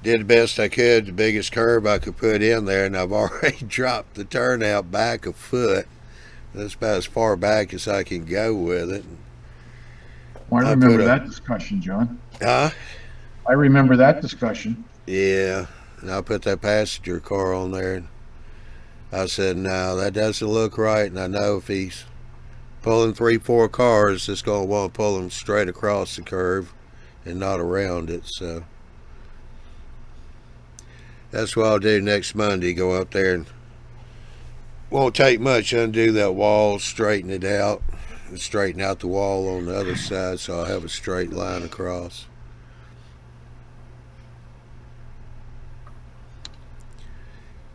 did the best I could, the biggest curve I could put in there, and I've already dropped the turnout back a foot. That's about as far back as I can go with it. Well, I remember that discussion, John. Huh? I remember that discussion. Yeah, and I put that passenger car on there, and I said, no, that doesn't look right, and I know if he's pulling 3-4 cars, it's going to want to pull them straight across the curve and not around it. So that's what I'll do next Monday, go up there, and won't take much, undo that wall, straighten it out, and straighten out the wall on the other side, so I'll have a straight line across.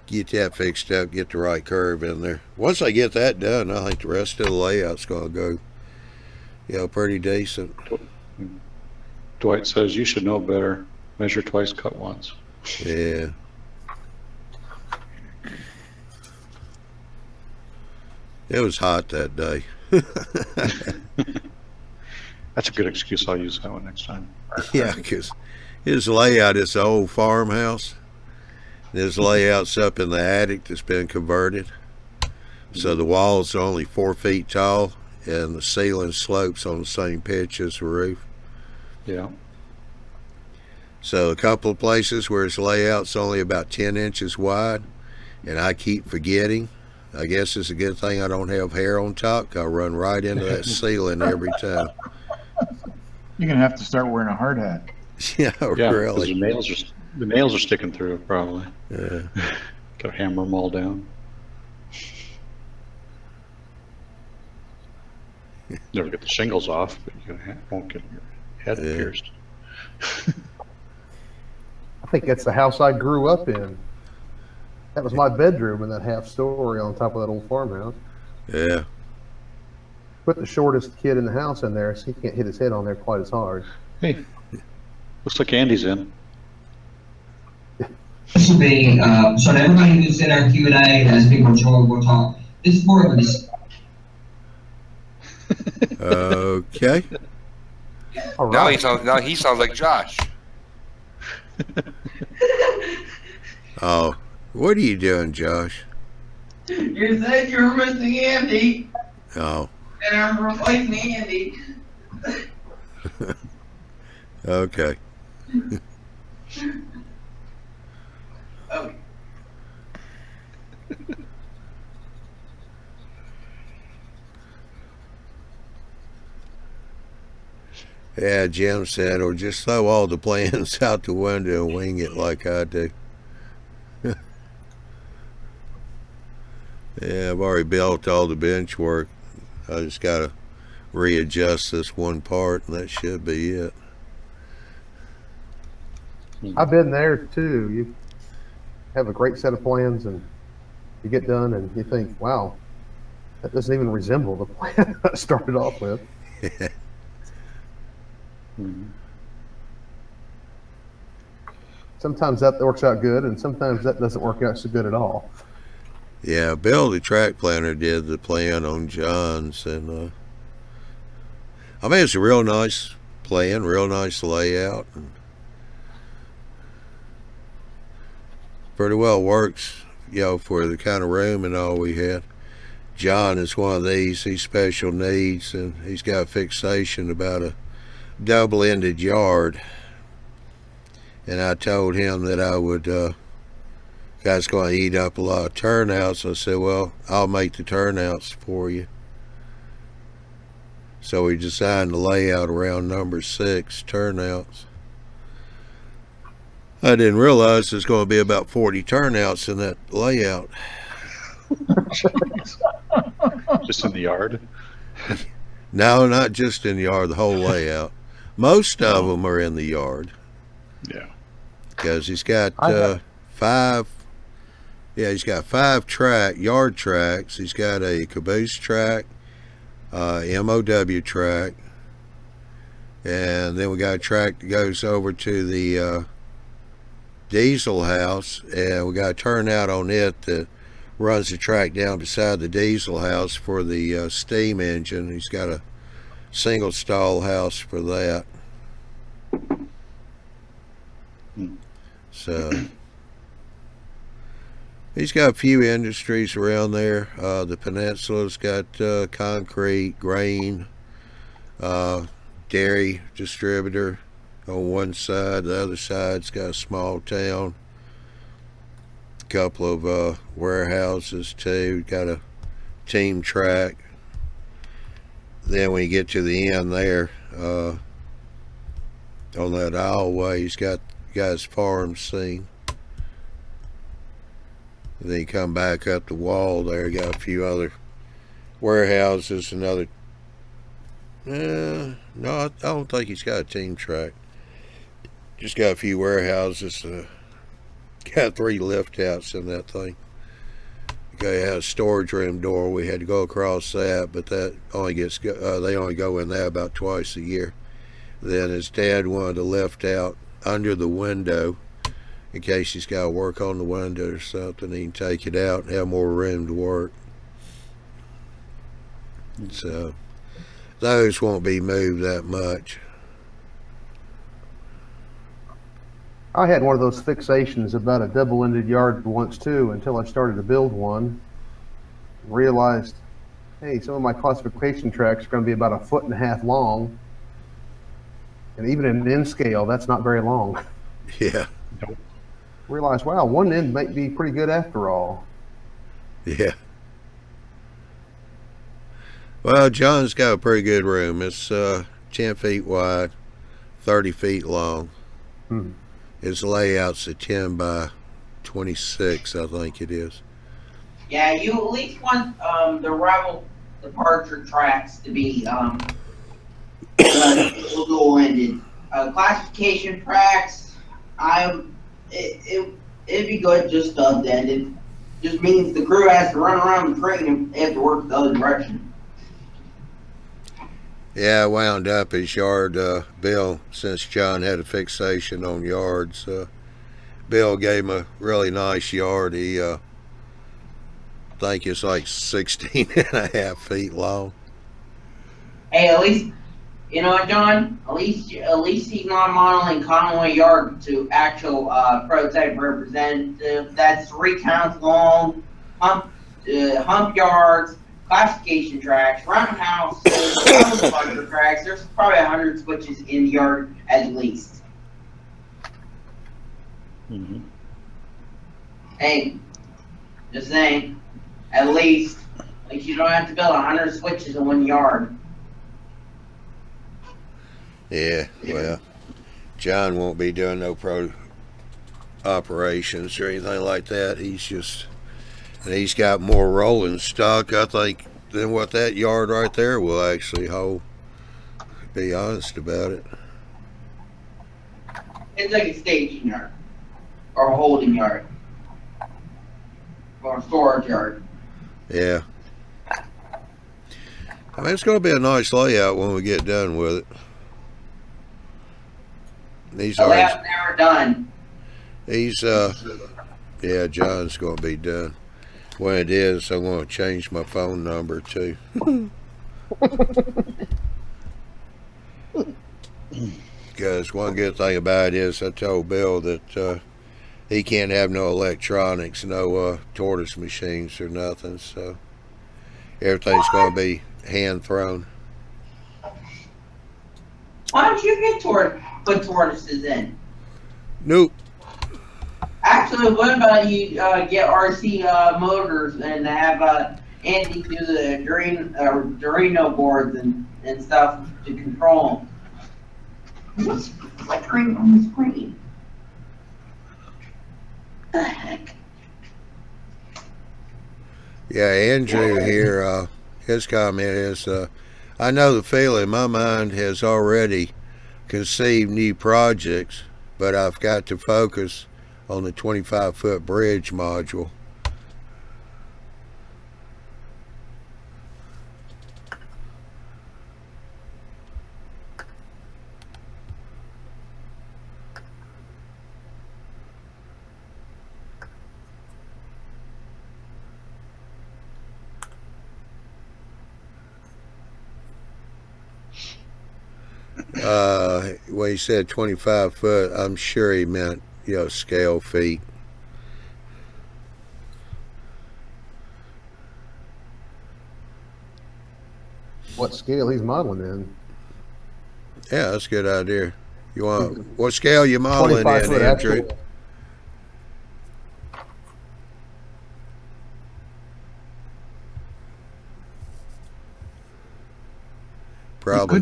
Get that fixed up, get the right curve in there. Once I get that done, I think the rest of the layout's going to go, pretty decent. Dwight says you should know better. Measure twice, cut once. Yeah. It was hot that day. That's a good excuse. I'll use that one next time. Yeah, because his layout is an old farmhouse. His layout's up in the attic that's been converted. So the walls are only 4 feet tall, and the ceiling slopes on the same pitch as the roof. Yeah. So a couple of places where his layout's only about 10 inches wide, and I keep forgetting. I guess it's a good thing I don't have hair on top, 'cause I run right into that ceiling every time. You're gonna have to start wearing a hard hat. Yeah, really. The nails are sticking through, probably. Yeah. Gotta hammer them all down. Never get the shingles off, but you won't get your head pierced. I think that's the house I grew up in. That was my bedroom in that half story on top of that old farmhouse. Yeah. Put the shortest kid in the house in there, so he can't hit his head on there quite as hard. Hey, looks like Andy's in. This will be, so to everybody who's in our Q&A and as people join, we'll talk. This is more of a... Okay. All right. Now he sounds like Josh. Oh, what are you doing, Josh? You said you were missing Andy, Oh, and I'm replacing Andy. okay. Oh. Yeah, Jim said, or just throw all the plans out the window and wing it like I do. Yeah, I've already built all the bench work. I just got to readjust this one part, and that should be it. I've been there too. You have a great set of plans, and you get done, and you think, "Wow, that doesn't even resemble the plan I started off with." Sometimes that works out good, and sometimes that doesn't work out so good at all. Yeah, Bill, the track planner, did the plan on John's, and I mean, it's a real nice plan, real nice layout, and pretty well works, for the kind of room and all we had. John is one of these, he's special needs, and he's got a fixation about a double-ended yard, and I told him that I would That's going to eat up a lot of turnouts. I said, well, I'll make the turnouts for you. So we designed the layout around number 6, turnouts. I didn't realize there's going to be about 40 turnouts in that layout. Just in the yard? No, not just in the yard, the whole layout. Most of them are in the yard. Yeah. Because he's got 5 yard tracks. He's got a caboose track, MOW track, and then we got a track that goes over to the diesel house, and we got a turnout on it that runs the track down beside the diesel house for the steam engine. He's got a single stall house for that. So he's got a few industries around there. The peninsula's got concrete, grain, dairy distributor on one side. The other side's got a small town, a couple of warehouses too. Got a team track. Then when you get to the end there, on that aisleway, he's got his farm scene. And then you come back up the wall there, you got a few other warehouses, another. No, I don't think he's got a team track. Just got a few warehouses. Got 3 lift outs in that thing. Okay, had a storage room door. We had to go across that, but that only gets they only go in there about twice a year. Then his dad wanted to lift out under the window in case he's got to work on the window or something. He can take it out and have more room to work. So those won't be moved that much. I had one of those fixations about a double-ended yard once too, until I started to build one. Realized, hey, some of my classification tracks are going to be about 1.5 feet long, and even in an N scale, that's not very long. Yeah. Realized, wow, one end might be pretty good after all. Yeah. Well, John's got a pretty good room. It's 10 feet wide, 30 feet long. His layout's a 10 by 26, I think it is. Yeah, you at least want the rebel departure tracks to be dual-ended. Classification tracks, it'd be good just stub-ended. Just means the crew has to run around the train and they have to work the other direction. Yeah, I wound up his yard, Bill, since John had a fixation on yards. Bill gave him a really nice yard. He, I think it's like 16.5 feet long. Hey, at least, you know what, John? At least he's not modeling Conway Yard to actual prototype representative. That's 3 counts long, hump yards, classification tracks, roundhouses, departure tracks. There's probably 100 switches in the yard at least. Hey, just saying, at least you don't have to build 100 switches in one yard. Yeah, well, John won't be doing no pro operations or anything like that. He's got more rolling stock, I think, than what that yard right there will actually hold. Be honest about it. It's like a staging yard, or a holding yard, or a storage yard. Yeah. I mean, it's going to be a nice layout when we get done with it. These are never done. Yeah, John's going to be done. When it is, I'm going to change my phone number too. Because one good thing about it is I told Bill that he can't have no electronics, no tortoise machines or nothing, so everything's going to be hand thrown. Why don't you put tortoises in? Nope. Actually, Actually, what about you get RC motors and have Andy do the Arduino boards and stuff to control them? What's flickering on the screen? The heck? Yeah, Andrew here, his comment is, I know the feeling. My mind has already conceived new projects, but I've got to focus on the 25-foot bridge module. When he said 25 foot, I'm sure he meant, scale feet. What scale he's modeling in? Yeah, that's a good idea. You want what scale you modeling 25 in, foot Andrew? actual. Probably.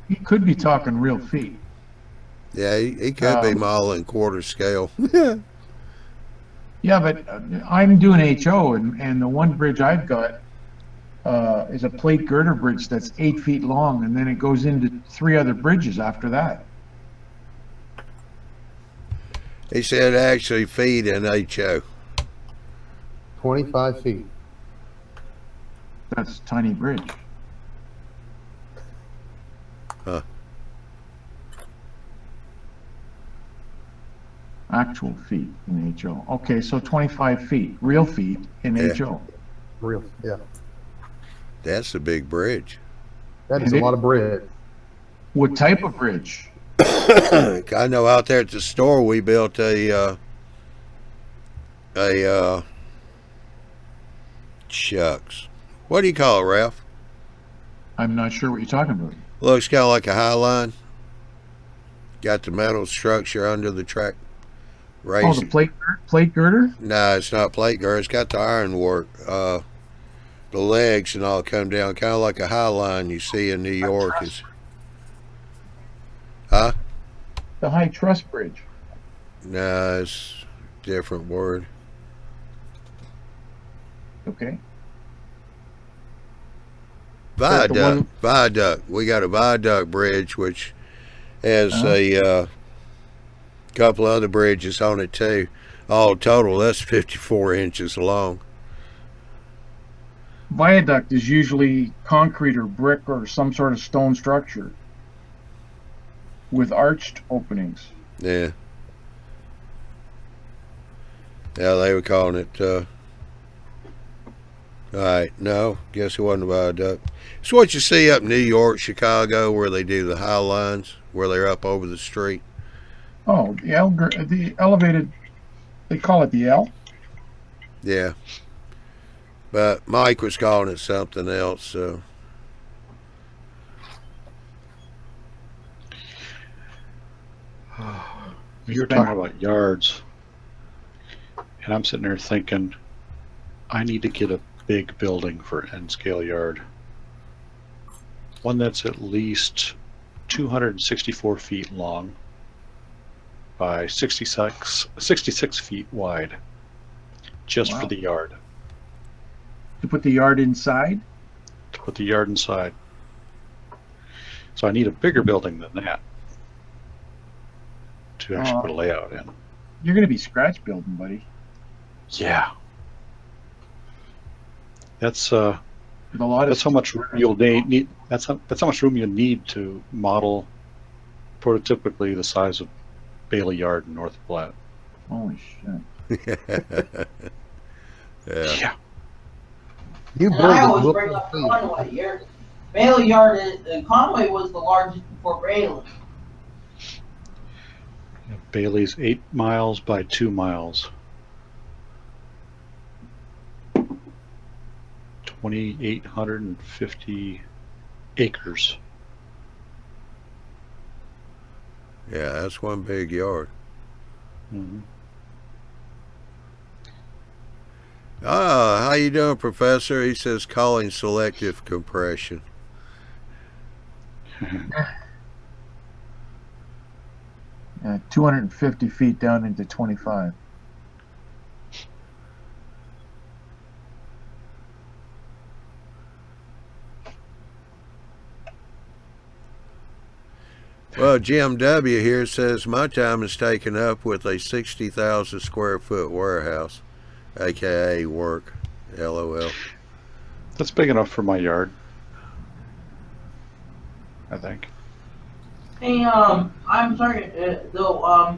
He could be talking real feet. Yeah, he could be modeling quarter scale. Yeah, but I'm doing HO, and the one bridge I've got is a plate girder bridge that's 8 feet long, and then it goes into 3 other bridges after that. He said actually feet in HO. 25 feet. That's a tiny bridge. Huh. Actual feet in HO. Okay, so 25 feet, real feet in HO. Real, yeah. That's a big bridge. That is a lot of bread. What type of bridge? I know out there at the store we built a shucks. What do you call it, Ralph? I'm not sure what you're talking about. Looks kind of like a high line. Got the metal structure under the track. Oh, the plate girder? No, it's not plate girder. It's got the ironwork. The legs and all come down, kind of like a high line you see in New York. Huh? The high truss bridge. No, it's a different word. Okay. Viaduct. We got a viaduct bridge, which has a couple other bridges on it too. All total, that's 54 inches long. Viaduct is usually concrete or brick or some sort of stone structure with arched openings. Yeah. Yeah, they were calling it, all right, no, guess it wasn't a viaduct. It's what you see up in New York, Chicago, where they do the high lines, where they're up over the street. Oh, the elevated, they call it the L? Yeah. But Mike was calling it something else, so. You're talking about yards, and I'm sitting there thinking, I need to get a big building for N scale yard. One that's at least 264 feet long by 66 feet wide, just for the yard. To put the yard inside? To put the yard inside. So I need a bigger building than that to actually put a layout in. You're going to be scratch building, buddy. Yeah. That's how much room you'll need. That's how much room you need to model prototypically the size of Bailey Yard in North Platte. Holy shit. Yeah. You and I always bring up Conway. Bailey Yard, Conway was the largest before Bailey. Bailey's 8 miles by 2 miles. 2,850 acres. Yeah, that's one big yard. Mm-hmm. Ah, how you doing, Professor? He says calling selective compression. 250 feet down into 25. Well, Jim W. here says my time is taken up with a 60,000 square foot warehouse, aka work. LOL. That's big enough for my yard, I think. Hey, I'm sorry, though,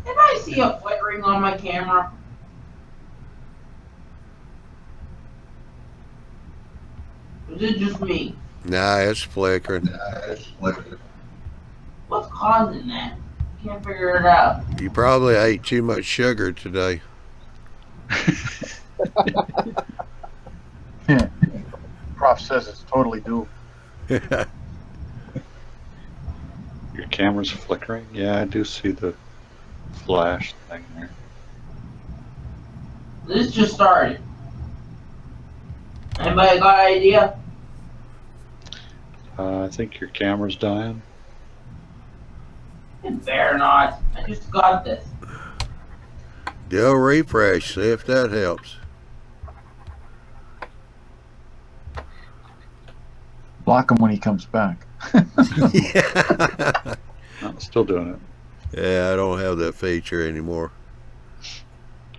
did I see a flickering on my camera? Is it just me? Nah, it's flickering. What's causing that? Can't figure it out. You probably ate too much sugar today. Yeah. Prof says it's totally doable. Your camera's flickering? Yeah, I do see the flash thing there. This just started. Anybody got an idea? I think your camera's dying. It better not. I just got this. Do a refresh, see if that helps. Block him when he comes back. Yeah. I'm still doing it. Yeah, I don't have that feature anymore.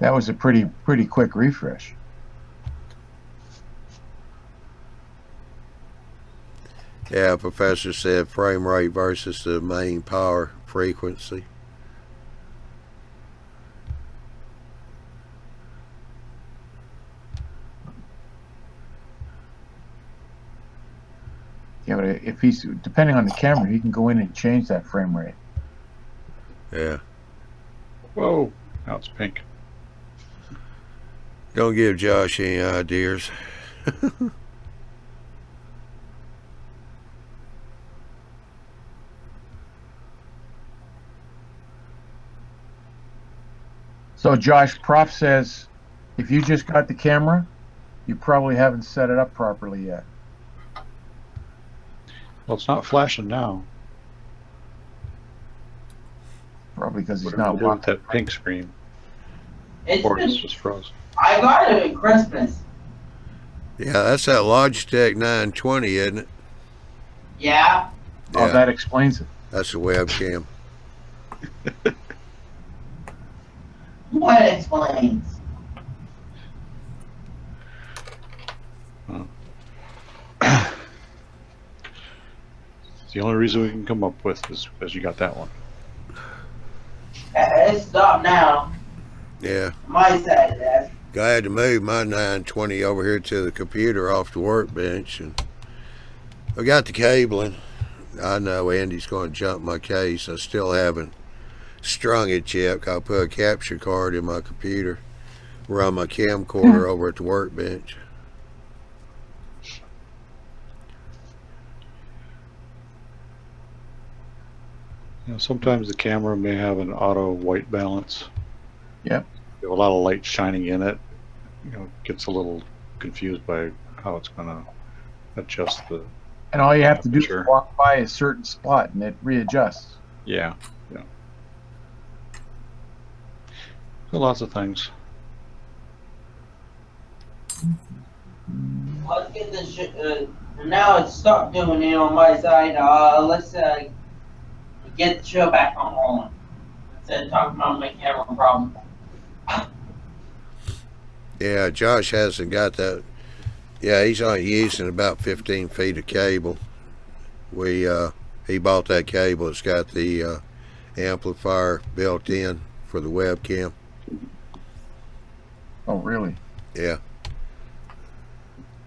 That was a pretty quick refresh. Yeah, Professor said frame rate versus the main power frequency. Yeah, but if he's depending on the camera, he can go in and change that frame rate. Yeah. Whoa, now it's pink. Don't give Josh any ideas. So Josh, Prof says, if you just got the camera, you probably haven't set it up properly yet. Well, it's not flashing now. Probably because he's What do we not do with watching. that pink screen? It's Or been, it's just frozen. I got it at Christmas. Yeah, that's that Logitech 920, isn't it? Yeah. Oh, Yeah. that explains it. That's the webcam. What explains? It's the only reason we can come up with is because you got that one. It's stopped now. Yeah. My side of that. I had to move my 920 over here to the computer off the workbench, and I got the cabling. I know Andy's going to jump my case. I still haven't strung it yet. I'll put a capture card in my computer, run my camcorder over at the workbench. You know, sometimes the camera may have an auto white balance. Yep. You have a lot of light shining in it. You know, it gets a little confused by how it's going to adjust the. And all you have to do is Sure. walk by a certain spot and it readjusts. Yeah, yeah. So lots of things. Let's get this shit. Now it's stopped doing it on my side. Let's get the show back on rolling. Instead of talking about my camera problem. Yeah, Josh hasn't got that. Yeah, he's only using about 15 feet of cable. He bought that cable. It's got the amplifier built in for the webcam. Oh, really? Yeah.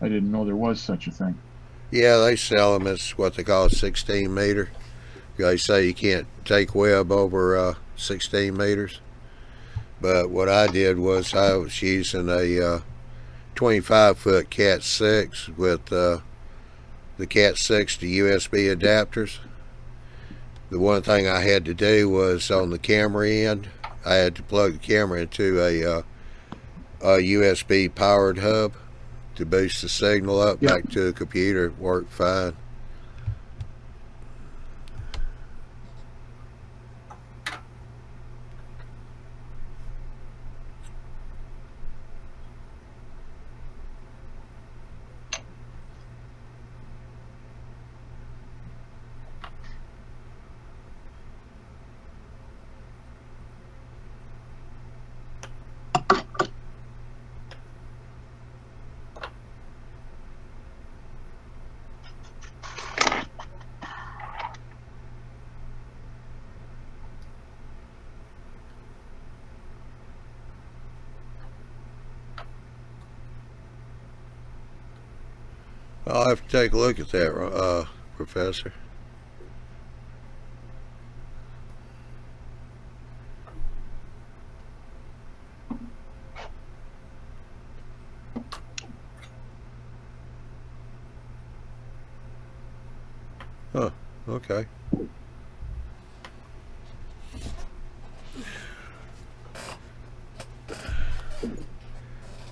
I didn't know there was such a thing. Yeah, they sell them as what they call a 16 meter. They say you can't take web over 16 meters. But what I did was I was using a 25-foot Cat 6 with the Cat 6 to USB adapters. The one thing I had to do was on the camera end, I had to plug the camera into a USB powered hub to boost the signal up Yep. back to the computer. It worked fine. I'll have to take a look at that, Professor. Huh, okay.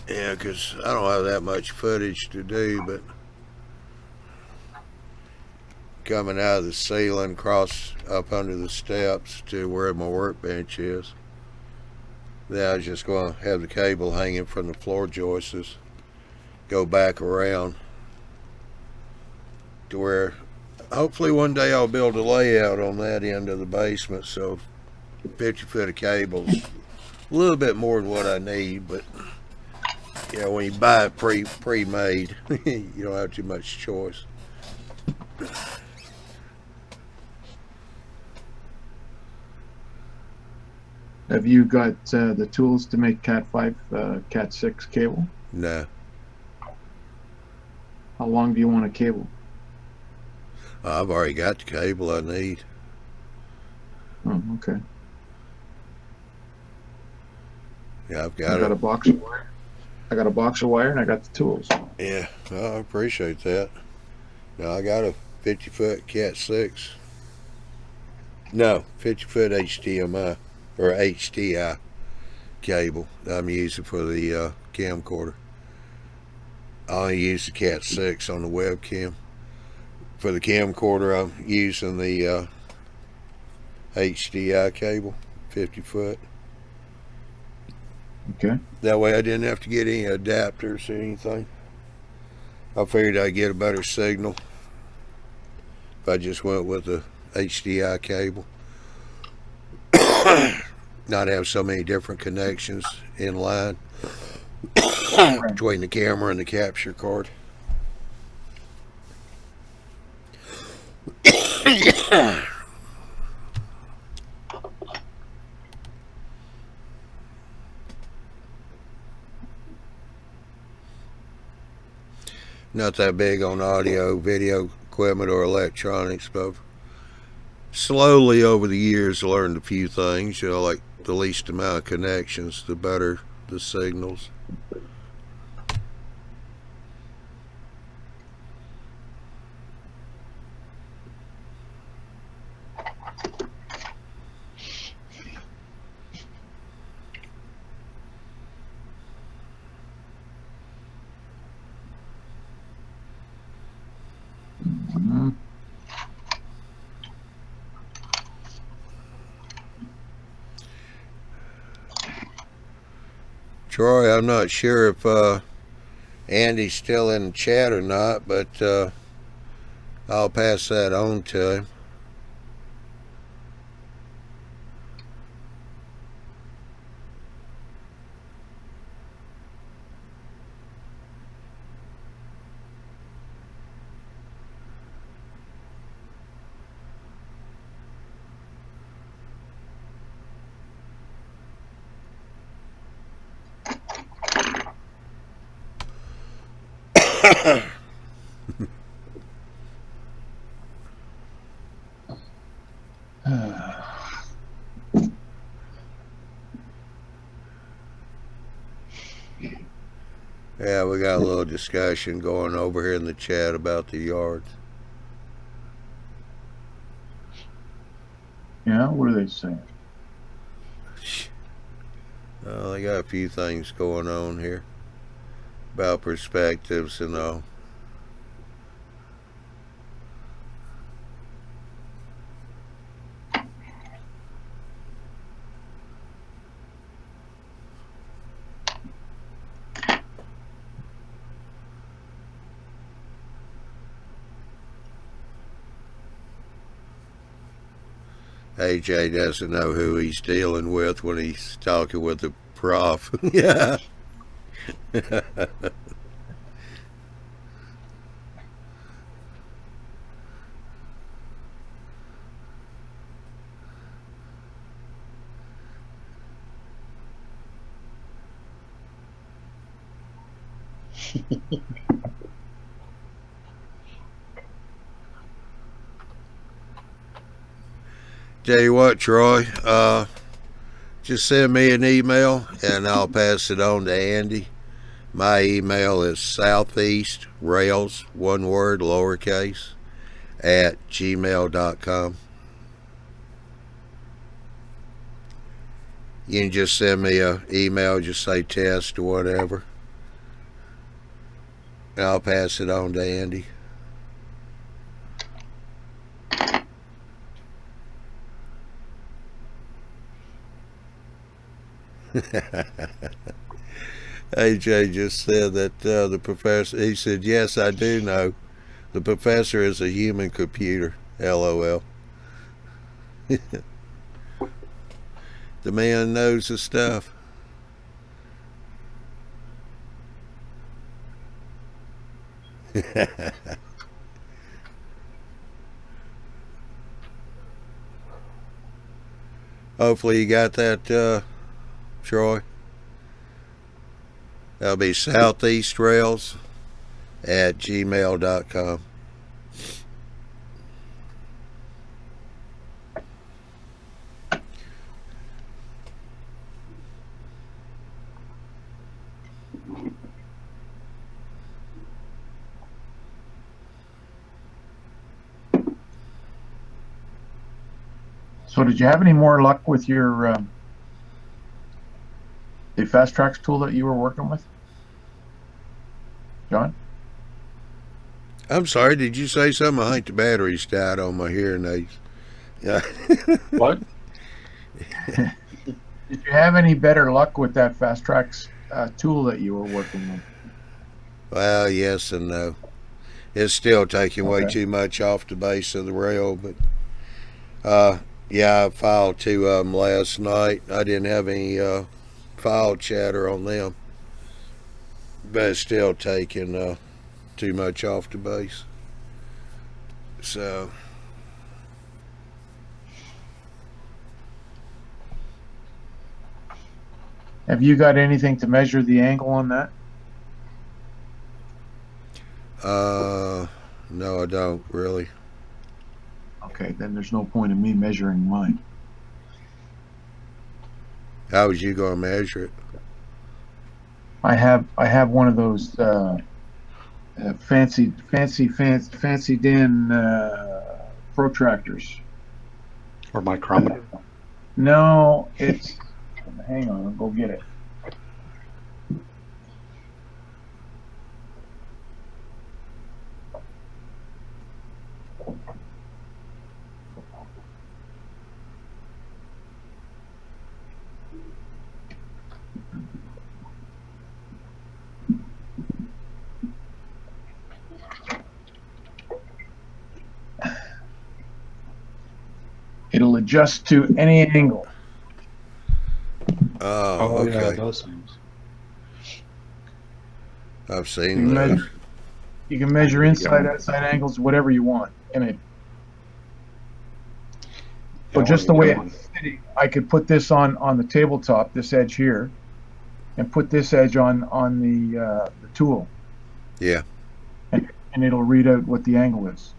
Yeah, because I don't have that much footage to do, but coming out of the ceiling, cross up under the steps to where my workbench is. Then I was just going to have the cable hanging from the floor joists, go back around to where hopefully one day I'll build a layout on that end of the basement, so 50 foot of cable's a little bit more than what I need, but you know, when you buy it pre-made, you don't have too much choice. Have you got the tools to make Cat 5, Cat 6 cable? No. How long do you want a cable? I've already got the cable I need. Oh, okay. Yeah, I've I got got it. a box of wire. I got a box of wire and I got the tools. Yeah, well, I appreciate that. Now I got a 50 foot Cat 6. No, 50 foot HDMI or HDI cable that I'm using for the camcorder. I only use the Cat 6 on the webcam. For the camcorder, I'm using the HDI cable, 50 foot. Okay. That way I didn't have to get any adapters or anything. I figured I'd get a better signal if I just went with the HDI cable. Not have so many different connections in line between the camera and the capture card. Not that big on audio, video equipment, or electronics, but I've slowly over the years learned a few things. You know, like the least amount of connections, the better the signals. Mhm. Troy, I'm not sure if Andy's still in the chat or not, but I'll pass that on to him. Yeah, we got a little discussion going over here in the chat about the yards. Yeah, what are they saying? They got a few things going on here about perspectives and all. AJ doesn't know who he's dealing with when he's talking with the prof. Yeah. Tell you what, Troy, just send me an email and I'll pass it on to Andy. My email is southeastrails, one word, lowercase, @gmail.com. You can just send me an email, just say test or whatever. And I'll pass it on to Andy. AJ just said that the professor, he said, yes, I do know. The professor is a human computer. LOL. The man knows his stuff. Hopefully you got that, Troy. That'll be southeastrails@gmail.com. So did you have any more luck with your the fast tracks tool that you were working with, John? I'm sorry, did you say something? I think the battery's died on my hearing aids. Yeah. What? Did you have any better luck with that fast tracks tool that you were working with? Well, yes and no. It's still taking way Okay. too much off the base of the rail, but yeah, I filed 2 of them last night. I didn't have any file chatter on them, but it's still taking too much off the base. So Have you got anything to measure the angle on that? no, I don't really. Okay, then there's no point in me measuring mine. How was you going to measure it? I have one of those fancy Dan protractors. Or micrometer? No, it's. Hang on, I'll go get it. It'll adjust to any angle. Oh, okay. Yeah, those things. I've You seen can those. measure, you can measure inside, outside angles, whatever you want in it. So just the way it's sitting, I could put this on the tabletop, this edge here, and put this edge on the tool, Yeah. and it'll read out what the angle is.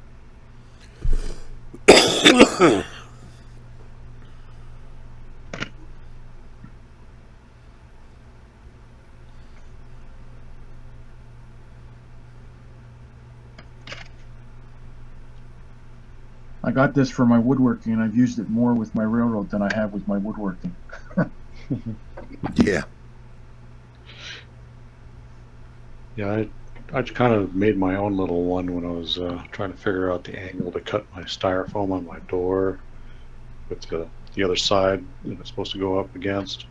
I got this for my woodworking, and I've used it more with my railroad than I have with my woodworking. Yeah. Yeah, I kind of made my own little one when I was trying to figure out the angle to cut my styrofoam on my door with the other side that it's supposed to go up against.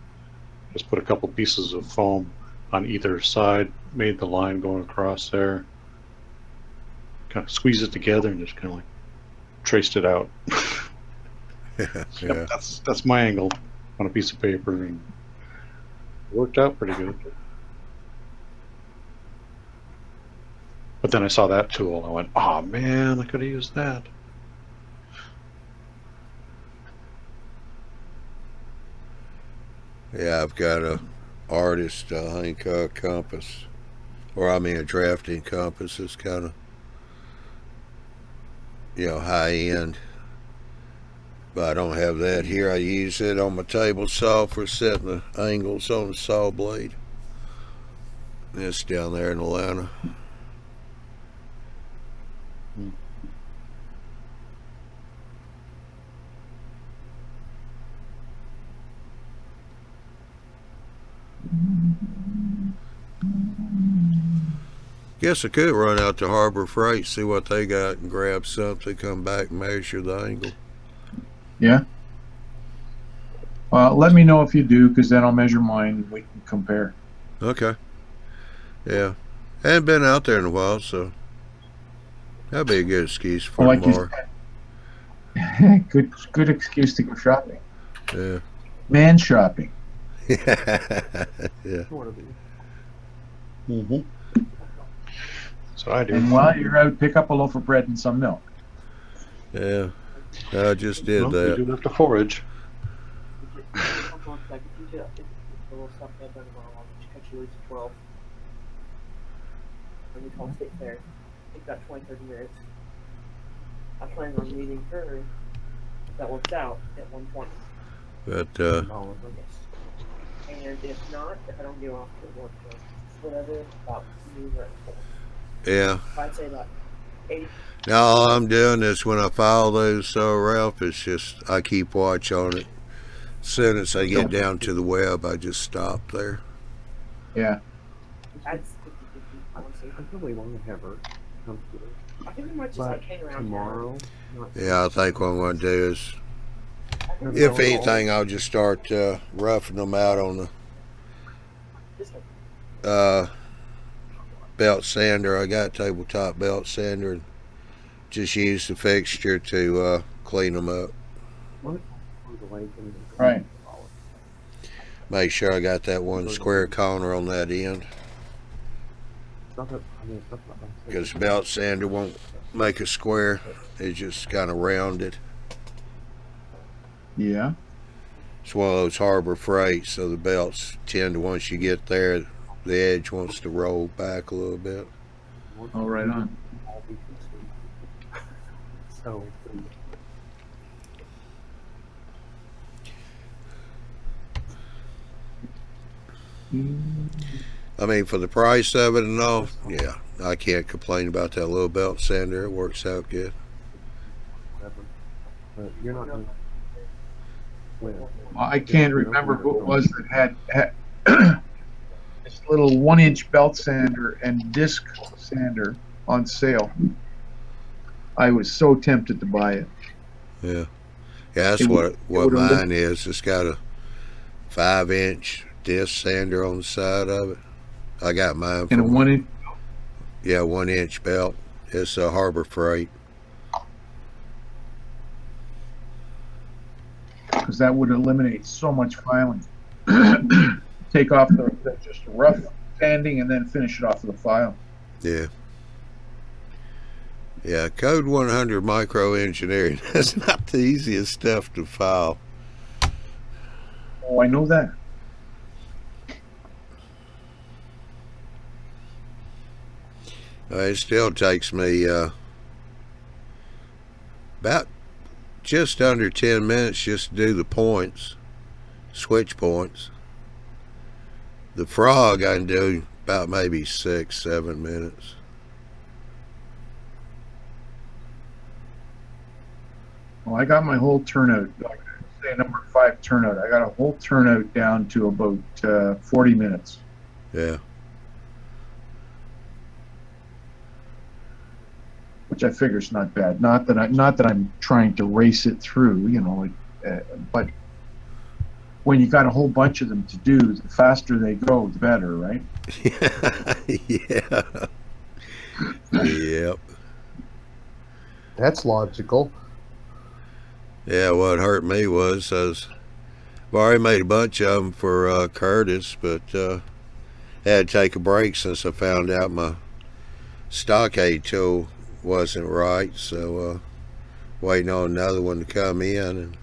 Just put a couple pieces of foam on either side, made the line going across there, kind of squeezed it together and just kind of like traced it out. Yeah. Yep, that's my angle on a piece of paper, and it worked out pretty good. But then I saw that tool and I went, oh man, I could have used that. Yeah, I've got a artist, I think, compass, or I mean a drafting compass. It's kind of, high end. But I don't have that here. I use it on my table saw for setting the angles on the saw blade. It's down there in Atlanta. Guess I could run out to Harbor Freight, see what they got, and grab something, come back and measure the angle. Yeah. Well, let me know if you do, because then I'll measure mine and we can compare. Okay. Yeah. I haven't been out there in a while, so that'd be a good excuse for Like tomorrow. Good excuse to go shopping. Yeah. Man shopping. Yeah. Mm-hmm. So I do. And while you're out, pick up a loaf of bread and some milk. Yeah. I just did Well, that. you do have to forage. Take that 20-30 minutes. I'm planning on meeting her. If that works out at 1:20. But And if not, if I don't get off to work, whatever, about noon or 4. yeah. I'd say about 80. Now all I'm doing is when I file those Ralph, it's just I keep watch on it. As soon as I get down to the web, I just stop there. Yeah. That's 50-50, honestly. I really want to have her come through. I think we might just like hang around tomorrow. Yeah, I think what I'm going to do is, if anything, I'll just start roughing them out on the belt sander. I got tabletop belt sander, and just use the fixture to clean them up. Right. Make sure I got that one square corner on that end, because the belt sander won't make a square. It's just kind of rounded. Yeah. It's one of those Harbor Freight, so the belts tend to, once you get there, the edge wants to roll back a little bit. Oh, right on. So. I mean, for the price of it and all, yeah, I can't complain about that little belt sander. It works out good. But you're not going to. Well, I can't remember who it was that had this little 1-inch belt sander and disc sander on sale. I was so tempted to buy it. Yeah. Yeah, that's what mine is. It's got a 5-inch disc sander on the side of it. I got mine And a from 1-inch. Yeah, 1-inch belt. It's a Harbor Freight. Because that would eliminate so much filing. Take off the just rough sanding and then finish it off with a file. Yeah. Yeah, Code 100 microengineering. That's not the easiest stuff to file. Oh, I know that. It still takes me about just under 10 minutes just to do the points, switch points. The frog I can do about maybe 6-7 minutes. Well, I got my whole turnout say number 5 turnout. I got a whole turnout down to about 40 minutes. Yeah. Which I figure is not bad. Not that I'm trying to race it through, you know, but when you got a whole bunch of them to do, the faster they go, the better, right? Yeah. Yep. That's logical. Yeah, what hurt me was I've already made a bunch of them for Curtis, but had to take a break since I found out my stockade tool wasn't right, so waiting on another one to come in. And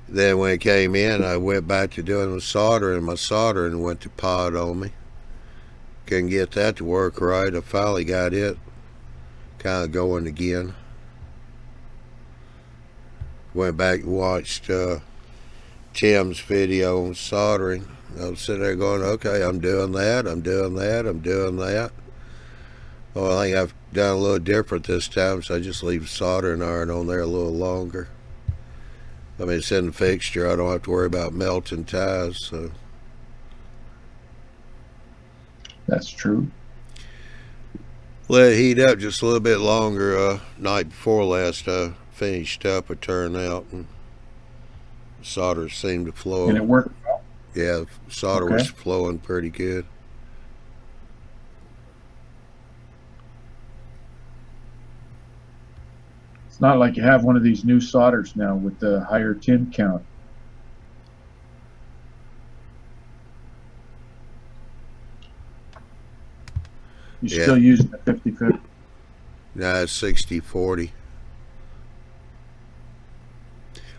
then when it came in, I went back to doing the soldering. My soldering went to pot on me. Couldn't get that to work right. I finally got it kind of going again. Went back and watched Tim's video on soldering. I was sitting there going, okay, I'm doing that, I'm doing that, I'm doing that. Well, I think I've done a little different this time, so I just leave the soldering iron on there a little longer. I mean, it's in the fixture. I don't have to worry about melting ties. So that's true. Let it heat up just a little bit longer. Night before last, I finished up a turnout, and solder seemed to flow. And it worked well? Yeah, solder was flowing pretty good. It's not like you have one of these new solders now with the higher tin count. You're still using the 50-50? No, it's 60-40.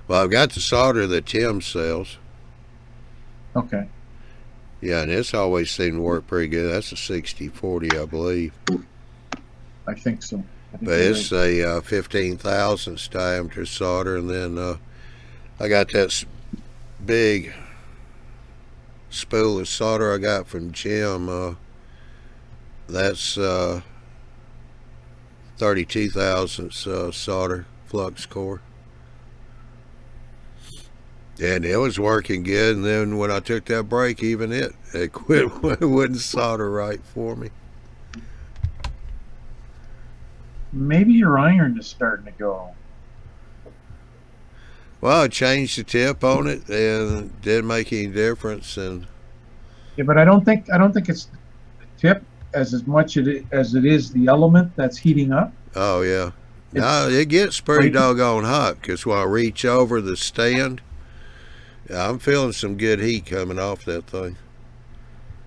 Well, I've got the solder that Tim sells. Okay. Yeah, and it's always seemed to work pretty good. That's a 60-40, I believe. I think so. But it's a 15 thousandths diameter solder, and then I got that big spool of solder I got from Jim. That's 32 thousandths solder flux core. And it was working good, and then when I took that break, even it quit. It wouldn't solder right for me. Maybe your iron is starting to go. Well, I changed the tip on it, and it didn't make any difference. And yeah, but I don't think it's the tip as much as it is the element that's heating up. Oh yeah, no, it gets pretty doggone hot because when I reach over the stand, I'm feeling some good heat coming off that thing.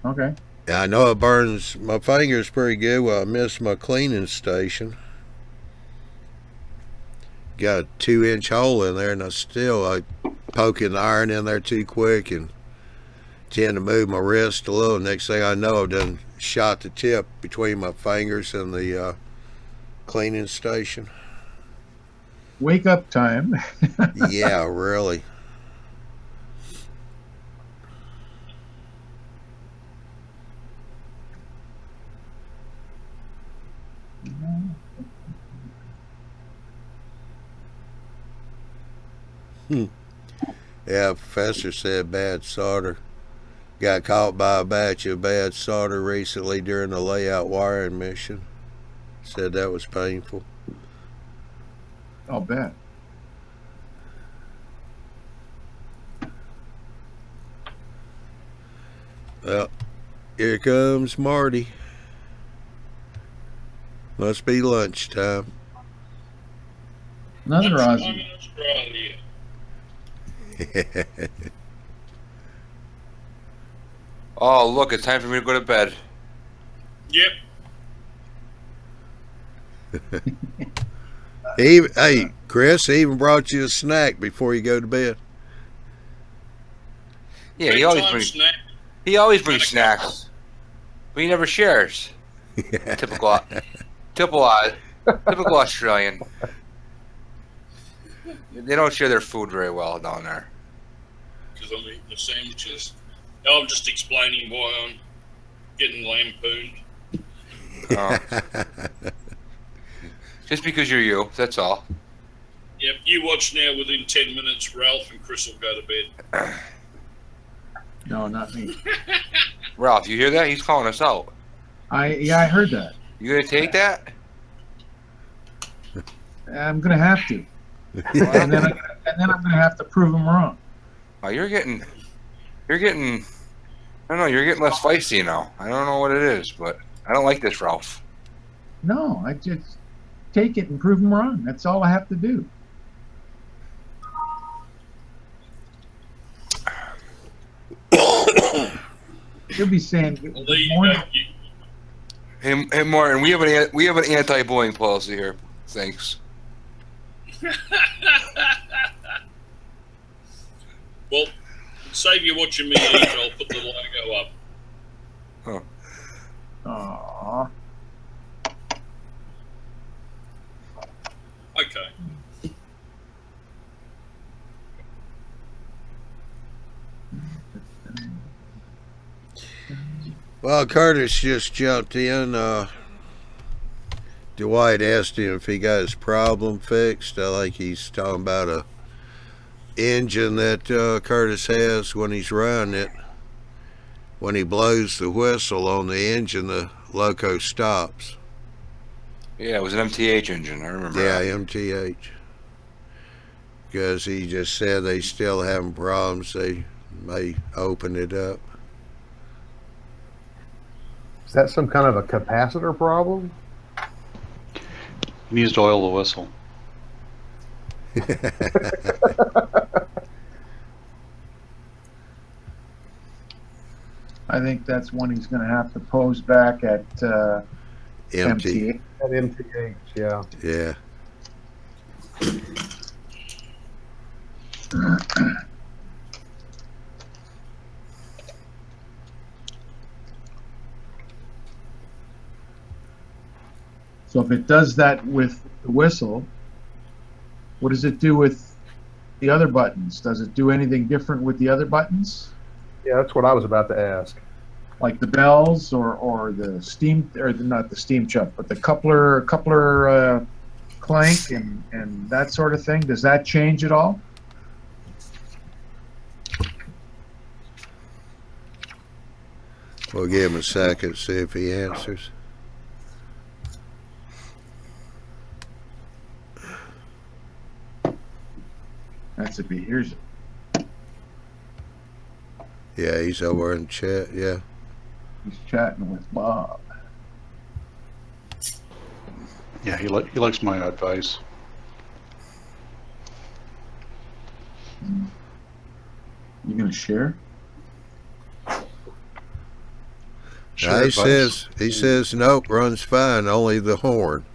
Okay. Yeah, I know it burns my fingers pretty good. Well, I missed my cleaning station. Got a 2-inch hole in there, and I poking the iron in there too quick and tend to move my wrist a little. Next thing I know, I've done shot the tip between my fingers and the cleaning station. Wake up time. Yeah, really. Yeah, professor said bad solder. Got caught by a batch of bad solder recently during the layout wiring mission. Said that was painful. I'll bet. Well, here comes Marty. Must be lunchtime. Another Aussie. Oh, look, it's time for me to go to bed. Yep. Hey, Chris, he even brought you a snack before you go to bed. Yeah, he always brings snacks, but he never shares. Typical Australian. They don't share their food very well down there. Because I'm eating the sandwiches. No, I'm just explaining why I'm getting lampooned. Just because you're you, that's all. Yep, you watch now. Within 10 minutes, Ralph and Chris will go to bed. No, not me. Ralph, you hear that? He's calling us out. Yeah, I heard that. You gonna take that? I'm gonna have to, and then I'm gonna have to prove him wrong. Oh, you're getting, I don't know, you're getting less feisty now. I don't know what it is, but I don't like this, Ralph. No, I just take it and prove him wrong. That's all I have to do. He'll be saying, Well, there you morning. go. Hey, Martin, we have an anti-bullying policy here. Thanks. Well, save you watching me eat. I'll put the logo up. Huh. Aww. Okay. Well, Curtis just jumped in. Dwight asked him if he got his problem fixed. I think he's talking about a engine that Curtis has when he's running it. When he blows the whistle on the engine, the loco stops. Yeah, it was an MTH engine. I remember. Yeah, that. MTH. Because he just said they still having problems. They may open it up. Is that some kind of a capacitor problem? He needs to oil the whistle. I think that's one he's going to have to pose back at MTA. At MTH, yeah. Yeah. So if it does that with the whistle, what does it do with the other buttons? Does it do anything different with the other buttons? Yeah, that's what I was about to ask. Like the bells or the steam, or not the steam chuck, but the coupler clank and that sort of thing? Does that change at all? We'll give him a second, see if he answers. That's if he hears it. Yeah, he's over in chat, yeah. He's chatting with Bob. Yeah, he likes my advice. You gonna share? Now he says nope, runs fine, only the horn.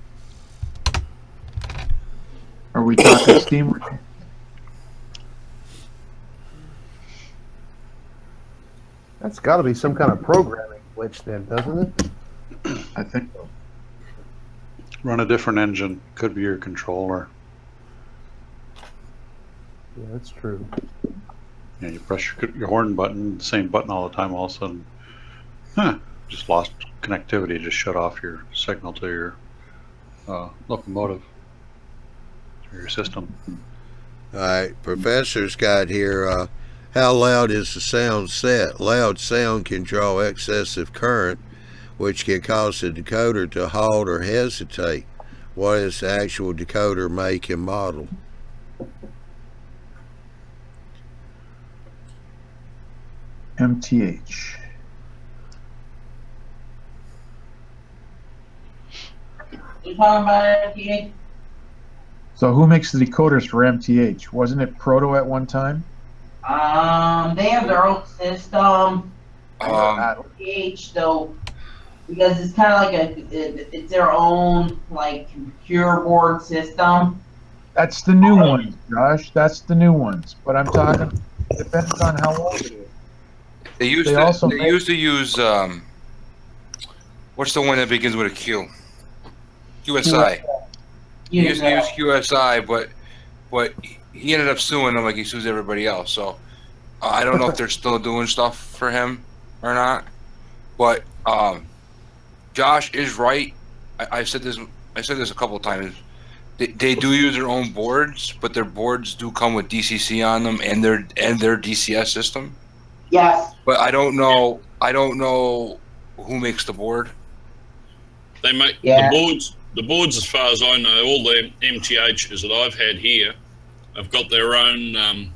Are we talking steam? That's got to be some kind of programming glitch then, doesn't it? I think so. Run a different engine. Could be your controller. Yeah, that's true. Yeah, you press your horn button, the same button all the time, all of a sudden, just lost connectivity, just shut off your signal to your locomotive, or your system. All right, Professor's got here, how loud is the sound set? Loud sound can draw excessive current, which can cause the decoder to halt or hesitate. What is the actual decoder make and model? MTH. You talking about MTH? So who makes the decoders for MTH? Wasn't it Proto at one time? They have their own system. MTH though, because it's kind of like it's their own like computer board system. That's the new ones, Josh. That's the new ones. But I'm talking, depends on how old it is. They used to use what's the one that begins with a Q? QSI. He used to use QSI, but he ended up suing them like he sues everybody else. So I don't know if they're still doing stuff for him or not. But Josh is right. I said this a couple of times. They do use their own boards, but their boards do come with DCC on them and their DCS system. Yes. But I don't know. I don't know who makes the board. They make Yeah. the boards. The boards, as far as I know, all the MTHs that I've had here have got their own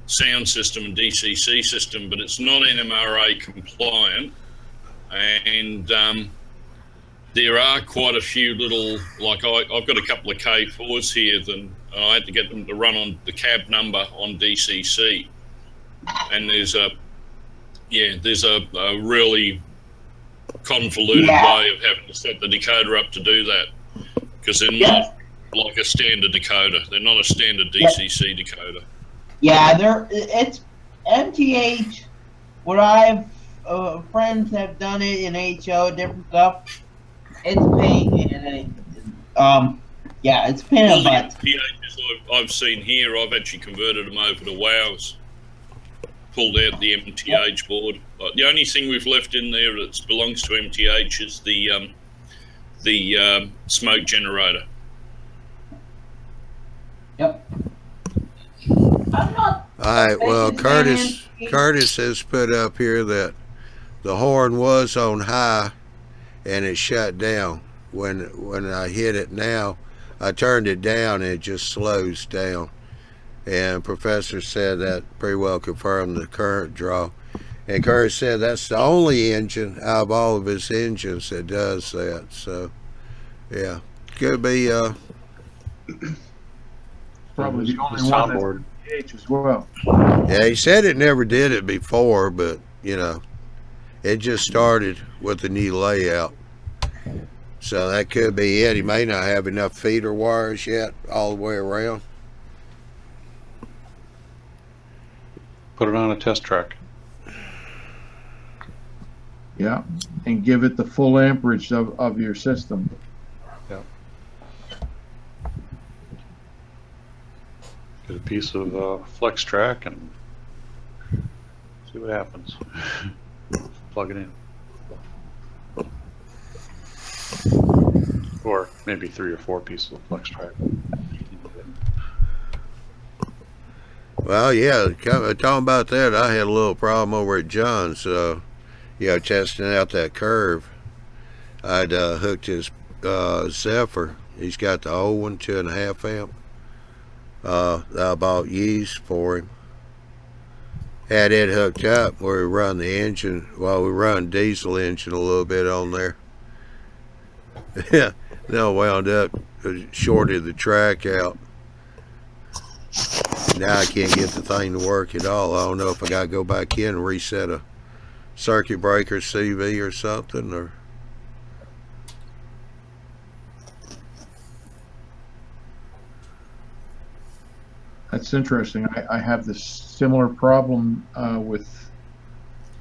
sound system and DCC system, but it's not NMRA compliant. And there are quite a few little, like I've got a couple of K4s here, and I had to get them to run on the cab number on DCC. And there's a really convoluted way of having to set the decoder up to do that, because they're not like a standard decoder. They're not a standard DCC decoder. Yeah, it's MTH. What I've friends have done it in HO, different stuff. It's pain, and yeah, it's pain in the butt. The MTHs I've seen here, I've actually converted them over to WOWs. Pulled out the MTH board. The only thing we've left in there that belongs to MTH is the smoke generator. Yep. All right. Well, Curtis has put up here that the horn was on high, and it shut down when I hit it. Now I turned it down, and it just slows down. And Professor said that pretty well confirmed the current draw. And Curtis said that's the only engine out of all of his engines that does that. So, yeah, could be. Probably the only one that's MTH as well. Yeah, he said it never did it before, but you know, it just started with the new layout. So that could be it. He may not have enough feeder wires yet all the way around. Put it on a test track. Yeah, and give it the full amperage of your system. Yeah. Get a piece of flex track and see what happens. Plug it in. Or maybe 3 or 4 pieces of flex track. Well, yeah, talking about that, I had a little problem over at John's, testing out that curve. I'd hooked his Zephyr. He's got the old one, 2.5 amp. I bought yeast for him. Had it hooked up where we run the engine, we run diesel engine a little bit on there. Yeah, then I wound up shorted the track out. Now I can't get the thing to work at all. I don't know if I got to go back in and reset a circuit breaker CV or something, or. That's interesting. I have this similar problem with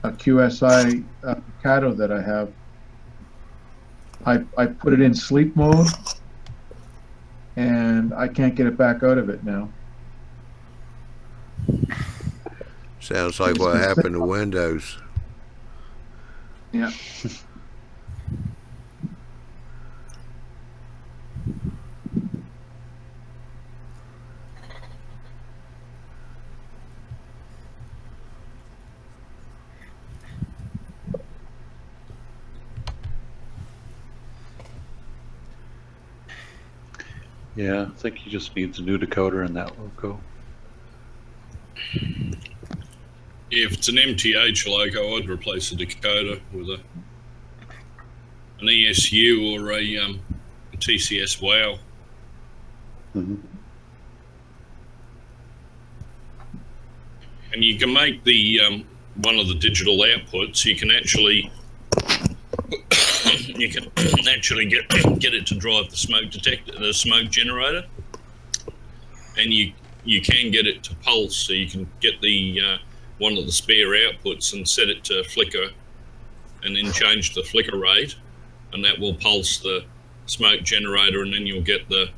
a QSI Cato that I have. I put it in sleep mode, and I can't get it back out of it now. Sounds like what happened to Windows. Yeah. Yeah, I think he just needs a new decoder in that logo. Yeah, if it's an MTH logo, I'd replace the decoder with an ESU or a TCS WOW. Mm-hmm. And you can make the one of the digital outputs. You can actually get it to drive the smoke detector, the smoke generator, and you can get it to pulse. So you can get the one of the spare outputs and set it to flicker, and then change the flicker rate, and that will pulse the smoke generator, and then you'll get the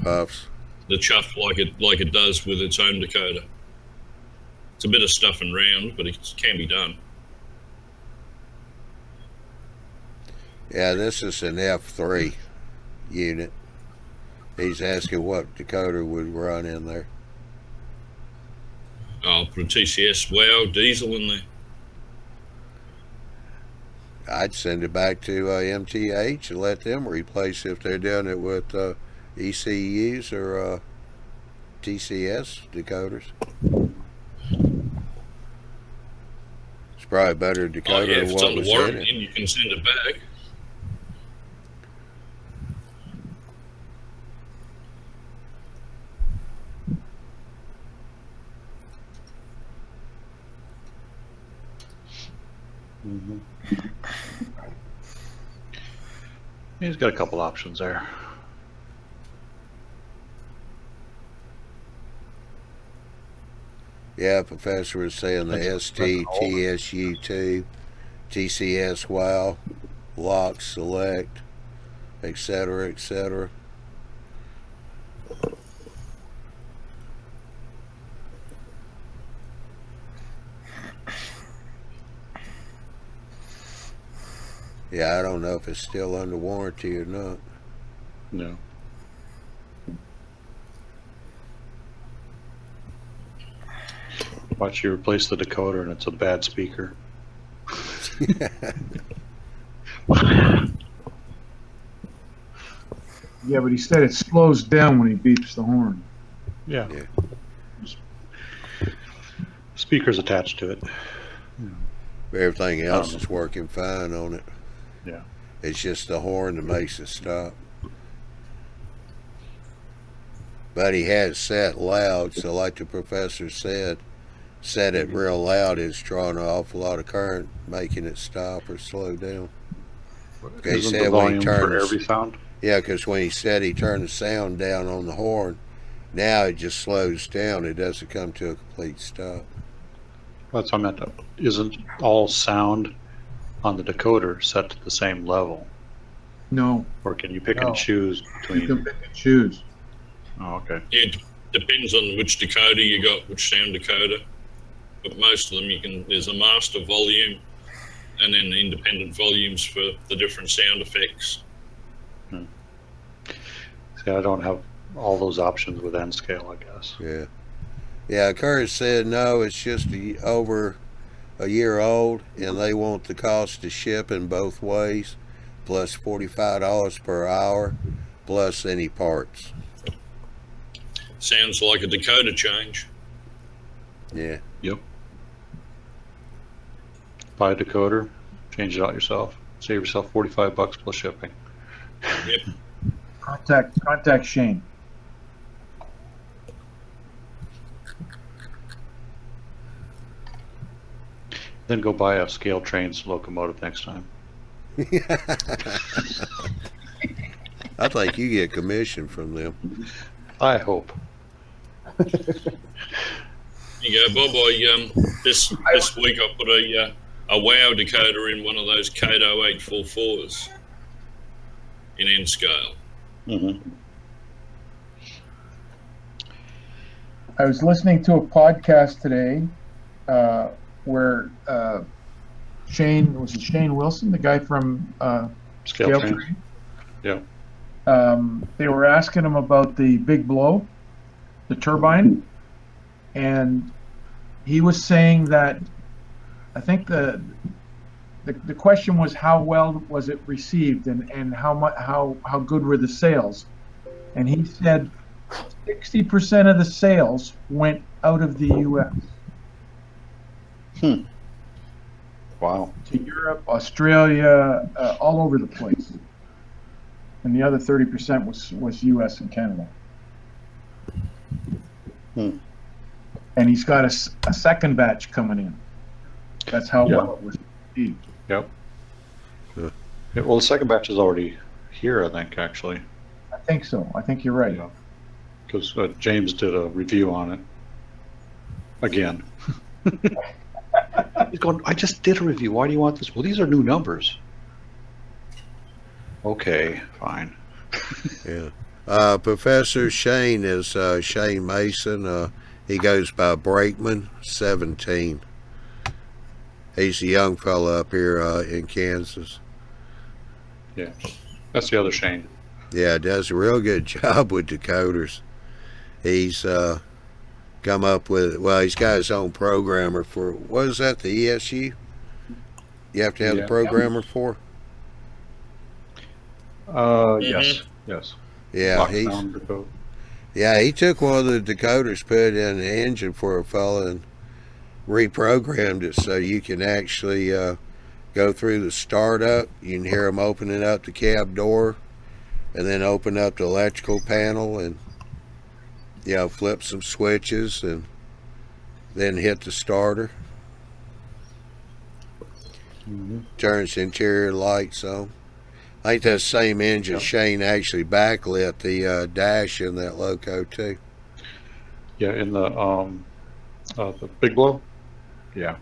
puffs, the chuff like it does with its own decoder. It's a bit of stuffing around, but it can be done. Yeah, this is an F3 unit. He's asking what decoder would run in there. I'll put a TCS WOW diesel in there. I'd send it back to MTH and let them replace if they're doing it with ECUs or TCS decoders. It's probably better decoder Yeah, if than it's what under was in warranty, it. you can send it back. Mm-hmm. He's got a couple options there. Yeah, Professor was saying the ST, TSU2, TCS WOW, lock, select, etc., etc. Yeah, I don't know if it's still under warranty or not. No. Watch you replace the decoder and it's a bad speaker. Yeah, but he said it slows down when he beeps the horn. Yeah. Speaker's attached to it. Everything else is working fine on it. Yeah. It's just the horn that makes it stop. But he has set loud, so like the professor said, set it real loud, it's drawing an awful lot of current, making it stop or slow down. He said when he turned every sound? Yeah, because when he said he turned the sound down on the horn, now it just slows down. It doesn't come to a complete stop. That's what I meant. Isn't all sound on the decoder set to the same level? No. Or can you pick and choose between? You can pick and choose. Oh, okay. It depends on which decoder you got, which sound decoder. But most of them, there's a master volume and then independent volumes for the different sound effects. See, I don't have all those options with N scale, I guess. Yeah. Yeah, Curtis said no, it's just over a year old, and they want the cost to ship in both ways, plus $45 per hour, plus any parts. Sounds like a decoder change. Yeah. Yep. Buy a decoder, change it out yourself, save yourself $45 plus shipping. Yep. Contact Shane. Then go buy a scale trains locomotive next time. I think you get commission from them. I hope. You go, Bob. This week I put a WOW decoder in one of those Cato 844s in N scale. Mm-hmm. I was listening to a podcast today where Shane Wilson, the guy from Scale Train. Yeah. They were asking him about the big blow, the turbine, and he was saying that I think the question was how well was it received and how good were the sales, and he said 60% of the sales went out of the U.S. Wow. To Europe, Australia, all over the place. And the other 30% was U.S. and Canada. And he's got a second batch coming in. That's how well it was received. Yep. Yeah, well, the second batch is already here, I think, actually. I think so. I think you're right. Yeah. Because James did a review on it. Again. He's going, I just did a review. Why do you want this? Well, these are new numbers. Okay, fine. Yeah. Professor Shane is Shane Mason. He goes by Brakeman 17. He's a young fella up here in Kansas. Yeah, that's the other Shane. Yeah, does a real good job with decoders. He's come up with, well, he's got his own programmer for, what is that, the ESU? You have to have the Yeah. programmer for? Yes, yes. Yeah, Locks down the code. yeah, he took one of the decoders, put it in the engine for a fella, and reprogrammed it so you can actually go through the startup. You can hear him opening up the cab door, and then open up the electrical panel, and flip some switches, and then hit the starter. Turns the interior lights on. I think that same engine, Shane actually backlit the dash in that loco too. Yeah, in the Big Blow. Yeah.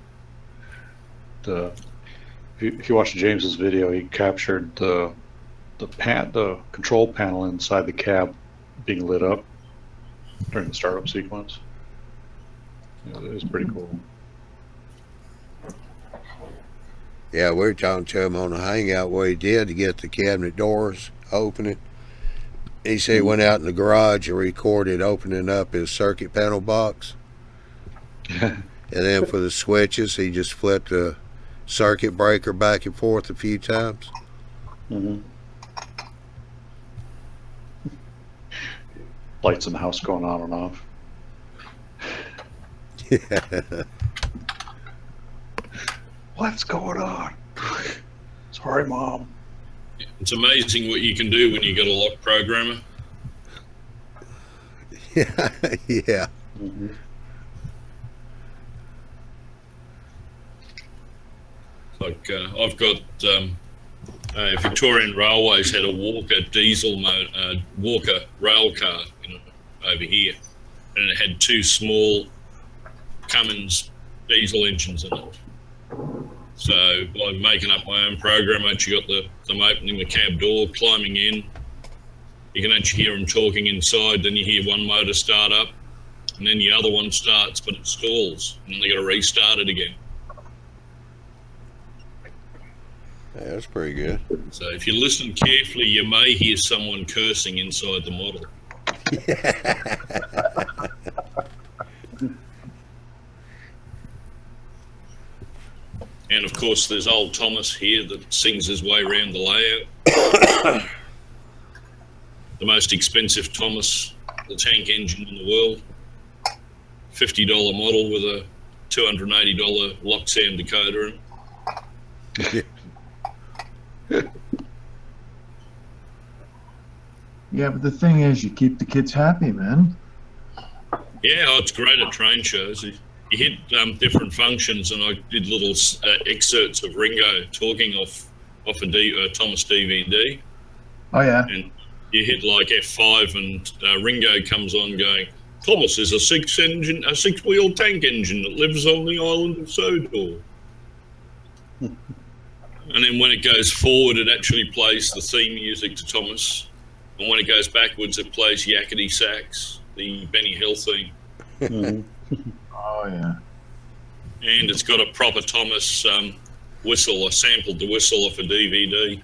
If you watch James's video, he captured the control panel inside the cab being lit up during the startup sequence. It was pretty cool. Yeah, we were talking to him on the hangout what he did to get the cabinet doors opening. He said he went out in the garage and recorded opening up his circuit panel box. And then for the switches, he just flipped the circuit breaker back and forth a few times. Lights in the house going on and off. Yeah. What's going on? Sorry, Mom. It's amazing what you can do when you got a lock programmer. Yeah, yeah. Like I've got Victorian Railways had a Walker Walker rail car, over here, and it had two small Cummins diesel engines in it. So by making up my own program, I actually got them opening the cab door, climbing in. You can actually hear them talking inside. Then you hear one motor start up, and then the other one starts, but it stalls, and then they got to restart it again. Yeah, that's pretty good. So if you listen carefully, you may hear someone cursing inside the model. And of course, there's old Thomas here that sings his way around the layout. The most expensive Thomas, the tank engine in the world. $50 model with a $280 lock sound decoder in it. Yeah, but the thing is, you keep the kids happy, man. Yeah, it's great at train shows. You hit different functions, and I did little excerpts of Ringo talking off a Thomas DVD. Oh yeah. And you hit like F5, and Ringo comes on going, "Thomas is a six-wheel tank engine that lives on the island of Sodor." And then when it goes forward, it actually plays the theme music to Thomas. And when it goes backwards, it plays Yakety Sax, the Benny Hill theme. Oh, yeah. And it's got a proper Thomas whistle. I sampled the whistle off a DVD.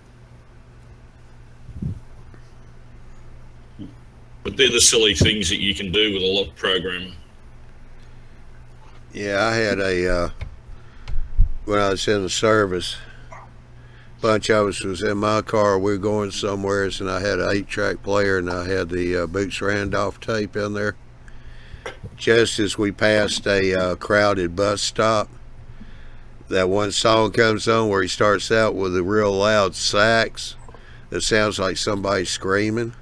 But they're the silly things that you can do with a lock programmer. Yeah, I had when I was in the service, a bunch of us was in my car. We were going somewhere, and I had an 8-track player, and I had the Boots Randolph tape in there. Just as we passed a crowded bus stop, that one song comes on where he starts out with a real loud sax that sounds like somebody screaming.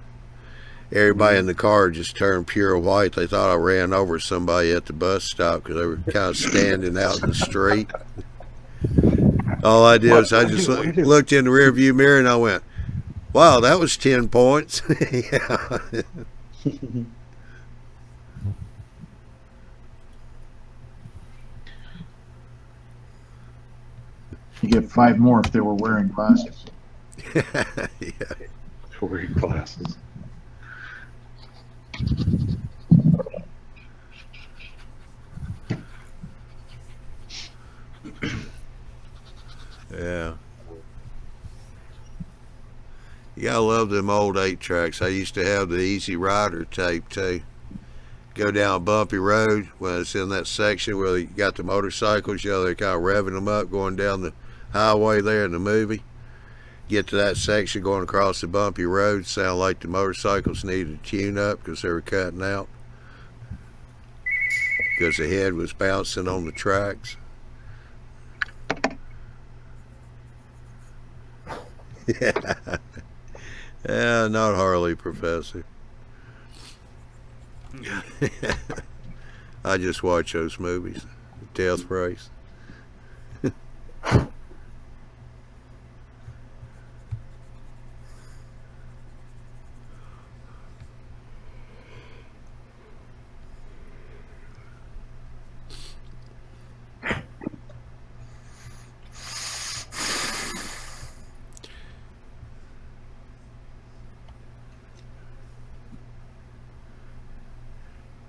Everybody in the car just turned pure white. They thought I ran over somebody at the bus stop because they were kind of standing out in the street. All I did was I just looked in the rearview mirror and I went, "Wow, that was 10 points." Yeah. You get 5 more if they were wearing glasses. Yeah. Wearing glasses. Yeah. Yeah, I love them old 8-tracks. I used to have the Easy Rider tape too. Go down a bumpy road when it's in that section where you got the motorcycles, they're kind of revving them up going down the highway there in the movie. Get to that section going across the bumpy road, sound like the motorcycles needed to tune up because they were cutting out. Because the head was bouncing on the tracks. Yeah, not Harley, Professor. I just watch those movies. Death Race.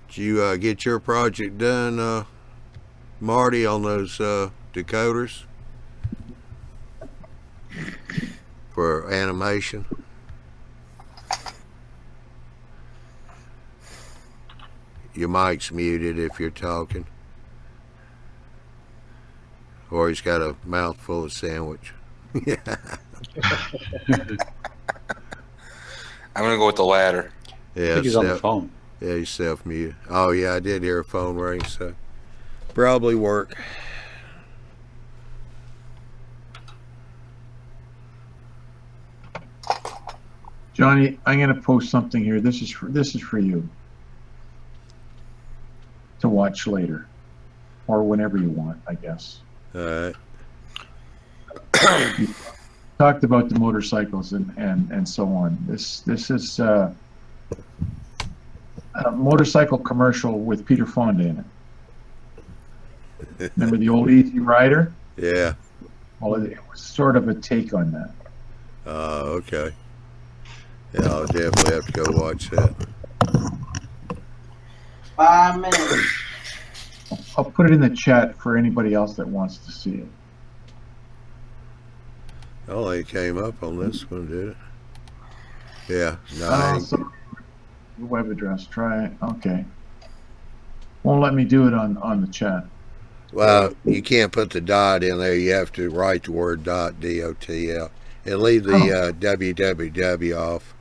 Did you get your project done, Marty, on those decoders for animation? Your mic's muted if you're talking. Or he's got a mouthful of sandwich. I'm gonna go with the latter. Yeah, I think he's on the phone. Yeah, he's self-muted. Oh, yeah, I did hear a phone ring, so probably work. Johnny, I'm going to post something here. This is for you to watch later, or whenever you want, I guess. All right. You talked about the motorcycles and so on. This is a motorcycle commercial with Peter Fonda in it. Remember the old Easy Rider? Yeah. Well, it was sort of a take on that. Okay. Yeah, I'll definitely have to go watch that. 5 minutes. I'll put it in the chat for anybody else that wants to see it. Oh, it came up on this one, did it? Yeah. No, So, web address, try it. Okay. Won't let me do it on the chat. well, you can't put the dot in there. You have to write the word dot, D-O-T-L, and leave the www off.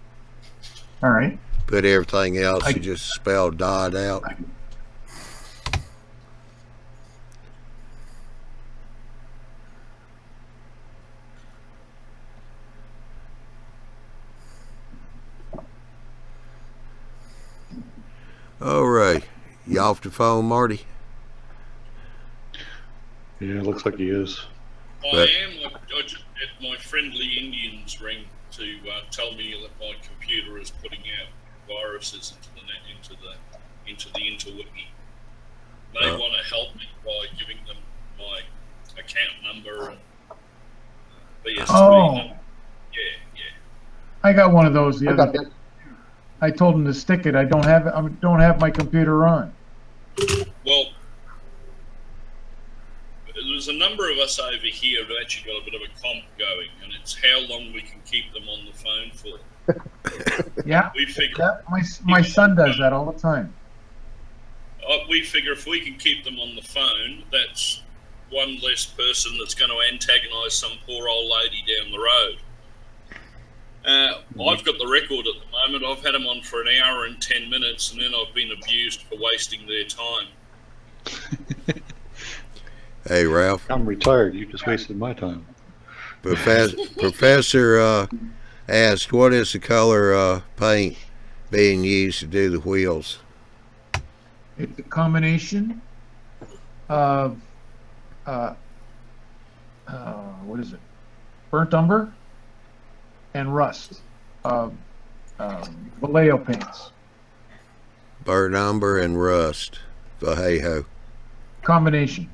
All right. Put everything else, you just spell dot out. All right. You off the phone, Marty? Yeah, it looks like he is. I am. I just had my friendly Indians ring to tell me that my computer is putting out viruses into the interwiki. They want to help me by giving them my account number and BSC number. Yeah. I got one of those the other day. I told him to stick it. I don't have my computer on. Well, there's a number of us over here who actually got a bit of a comp going, and it's how long we can keep them on the phone for. Yeah. We figure my son does that all the time. We figure if we can keep them on the phone, that's one less person that's going to antagonise some poor old lady down the road. I've got the record at the moment. I've had them on for an hour and 10 minutes, and then I've been abused for wasting their time. Hey, Ralph. I'm retired. You just wasted my time. Professor asked, what is the color paint being used to do the wheels? It's a combination of what is it? Burnt umber and rust. Vallejo paints. Burnt umber and rust. Vallejo. Combination.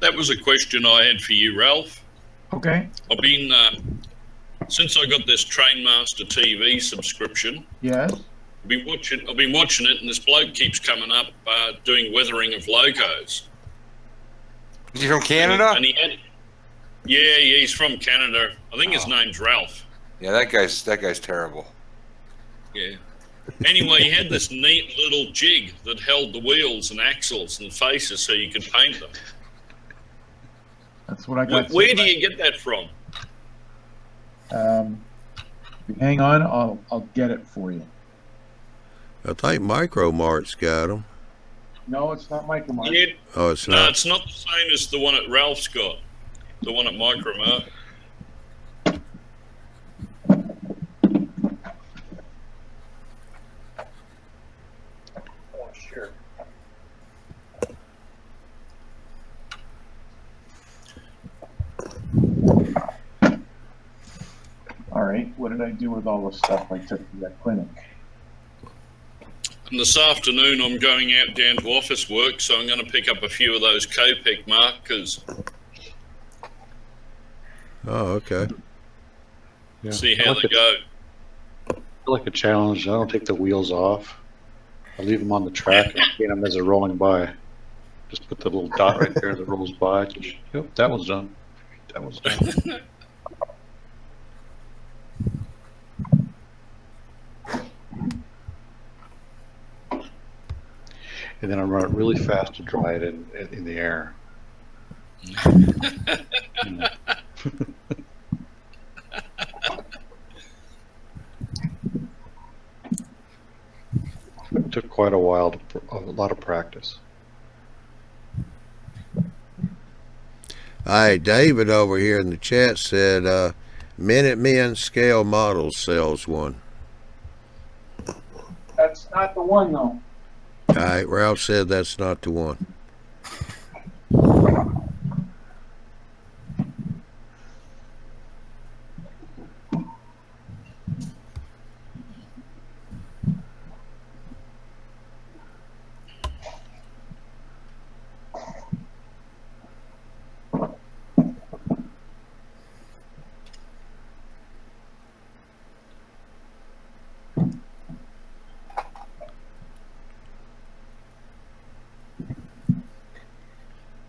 That was a question I had for you, Ralph. Okay. I've been, since I got this Trainmaster TV subscription, Yes. I've been watching it, and this bloke keeps coming up doing weathering of locos. Is he from Canada? And yeah, he's from Canada. I think his name's Ralph. Yeah, that guy's terrible. Yeah. Anyway, he had this neat little jig that held the wheels and axles and faces so you could paint them. That's what I got. Where do you get that from? Hang on, I'll get it for you. I think Micro Mart's got them. No, it's not Micro Mart. Yeah. Oh, it's No, not. it's not the same as the one at Ralph's got. The one at Micro Mart. Oh, sure. All right, what did I do with all the stuff I took to that clinic? And this afternoon, I'm going out down to office work, so I'm going to pick up a few of those Copic markers. Oh, okay. Yeah. See how they go. I like a challenge. I don't take the wheels off. I leave them on the track and paint them as they're rolling by. Just put the little dot right there that rolls by. Yep, that was done. That was done. And then I run it really fast to dry it in the air. It took quite a while, a lot of practice. Hey, David over here in the chat said Minutemen Scale Models sells one. That's not the one, though. All right, Ralph said that's not the one.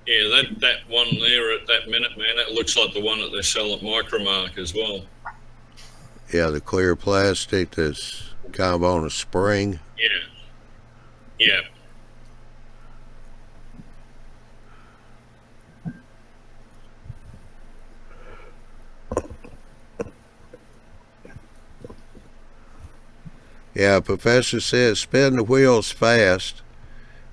Yeah, that one there at that Minuteman, that looks like the one that they sell at Micromark as well. Yeah, the clear plastic that's kind of on a spring. Yeah. Yeah. Yeah, Professor says spin the wheels fast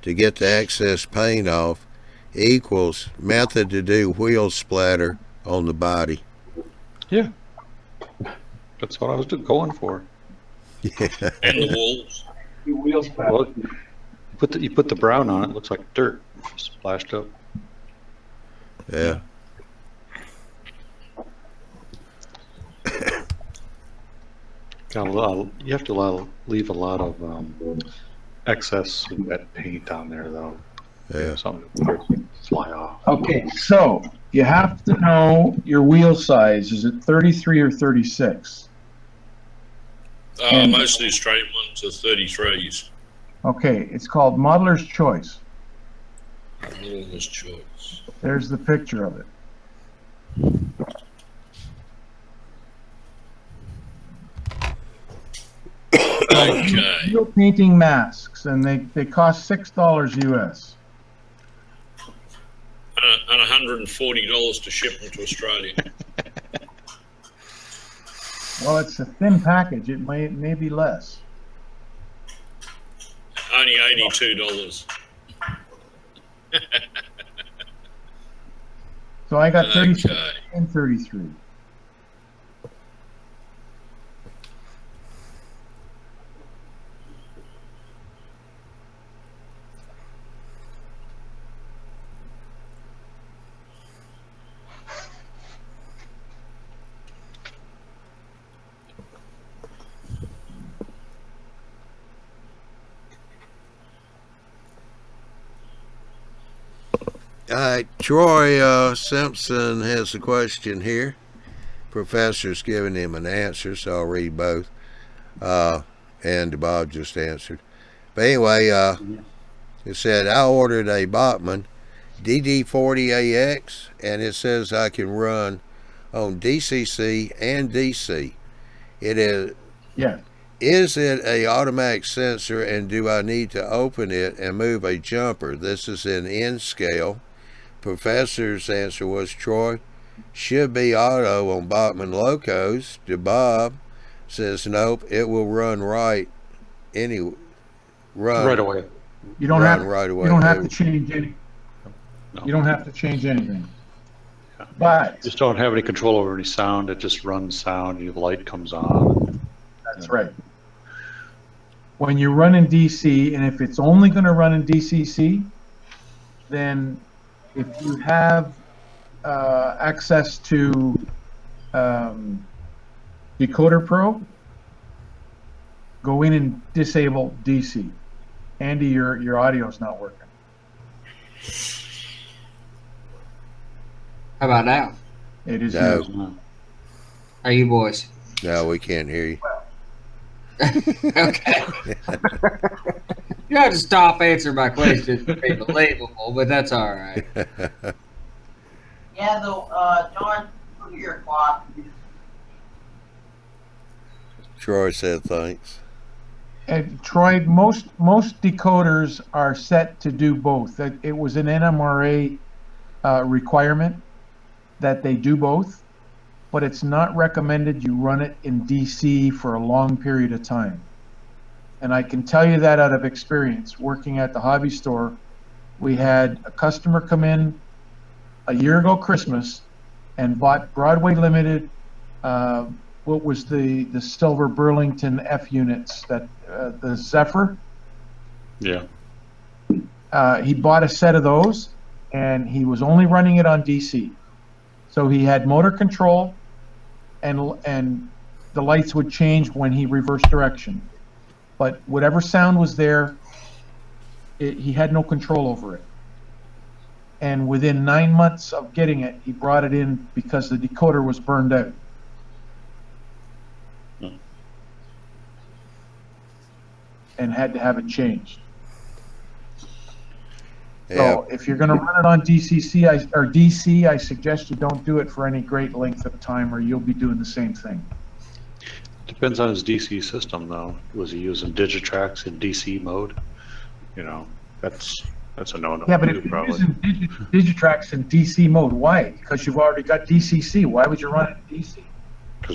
to get the excess paint off equals method to do wheel splatter on the body. Yeah. That's what I was going for. Yeah. And the walls. Wheels back. Well, you put the brown on it looks like dirt splashed up. Yeah. You have to leave a lot of excess wet paint on there, though. Yeah. Something to fly off. Okay, so you have to know your wheel size. Is it 33 or 36? Most of the Australian ones are 33s. Okay, it's called Modeler's Choice. Modeler's Choice. There's the picture of it. Okay. Wheel painting masks, and they cost $6 US. And $140 to ship them to Australia. Well, it's a thin package. It may be less. Only $82. So I got 36 Okay. and 33. All right, Troy Simpson has a question here. Professor's giving him an answer, so I'll read both. And Bob just answered. But anyway, it said, I ordered a Bachmann DD40AX, and it says I can run on DCC and DC. It is. Yeah. Is it a automatic sensor, and do I need to open it and move a jumper? This is in N scale. Professor's answer was, Troy, should be auto on Bachman locos. To Bob says, nope, it will run right anyway. Right away. You don't have right away. You don't have to change any. No. You don't have to change anything. But Just don't have any control over any sound. It just runs sound. Your light comes on. that's right. When you run in DC, and if it's only going to run in DCC, then if you have access to Decoder Pro, go in and disable DC. Andy, your audio's not working. How about now? It is. No. Are you boys? No, we can't hear you. Okay. You have to stop answering my questions to be believable, but that's all right. Yeah, though, John, look at your clock. Troy said thanks. And Troy, most decoders are set to do both. It was an NMRA requirement that they do both, but it's not recommended you run it in DC for a long period of time. And I can tell you that out of experience. Working at the hobby store, we had a customer come in a year ago Christmas and bought Broadway Limited, what was the silver Burlington F units, that the Zephyr. Yeah. He bought a set of those, and he was only running it on DC. So he had motor control, and the lights would change when he reversed direction. But whatever sound was there, he had no control over it. And within 9 months of getting it, he brought it in because the decoder was burned out. And had to have it changed. Yeah. So if you're going to run it on DC, I suggest you don't do it for any great length of time, or you'll be doing the same thing. Depends on his DC system, though. Was he using Digitrax in DC mode? You know, that's a no-no. Yeah, but if you're using Digitrax in DC mode, why? Because you've already got DCC. Why would you run it in DC?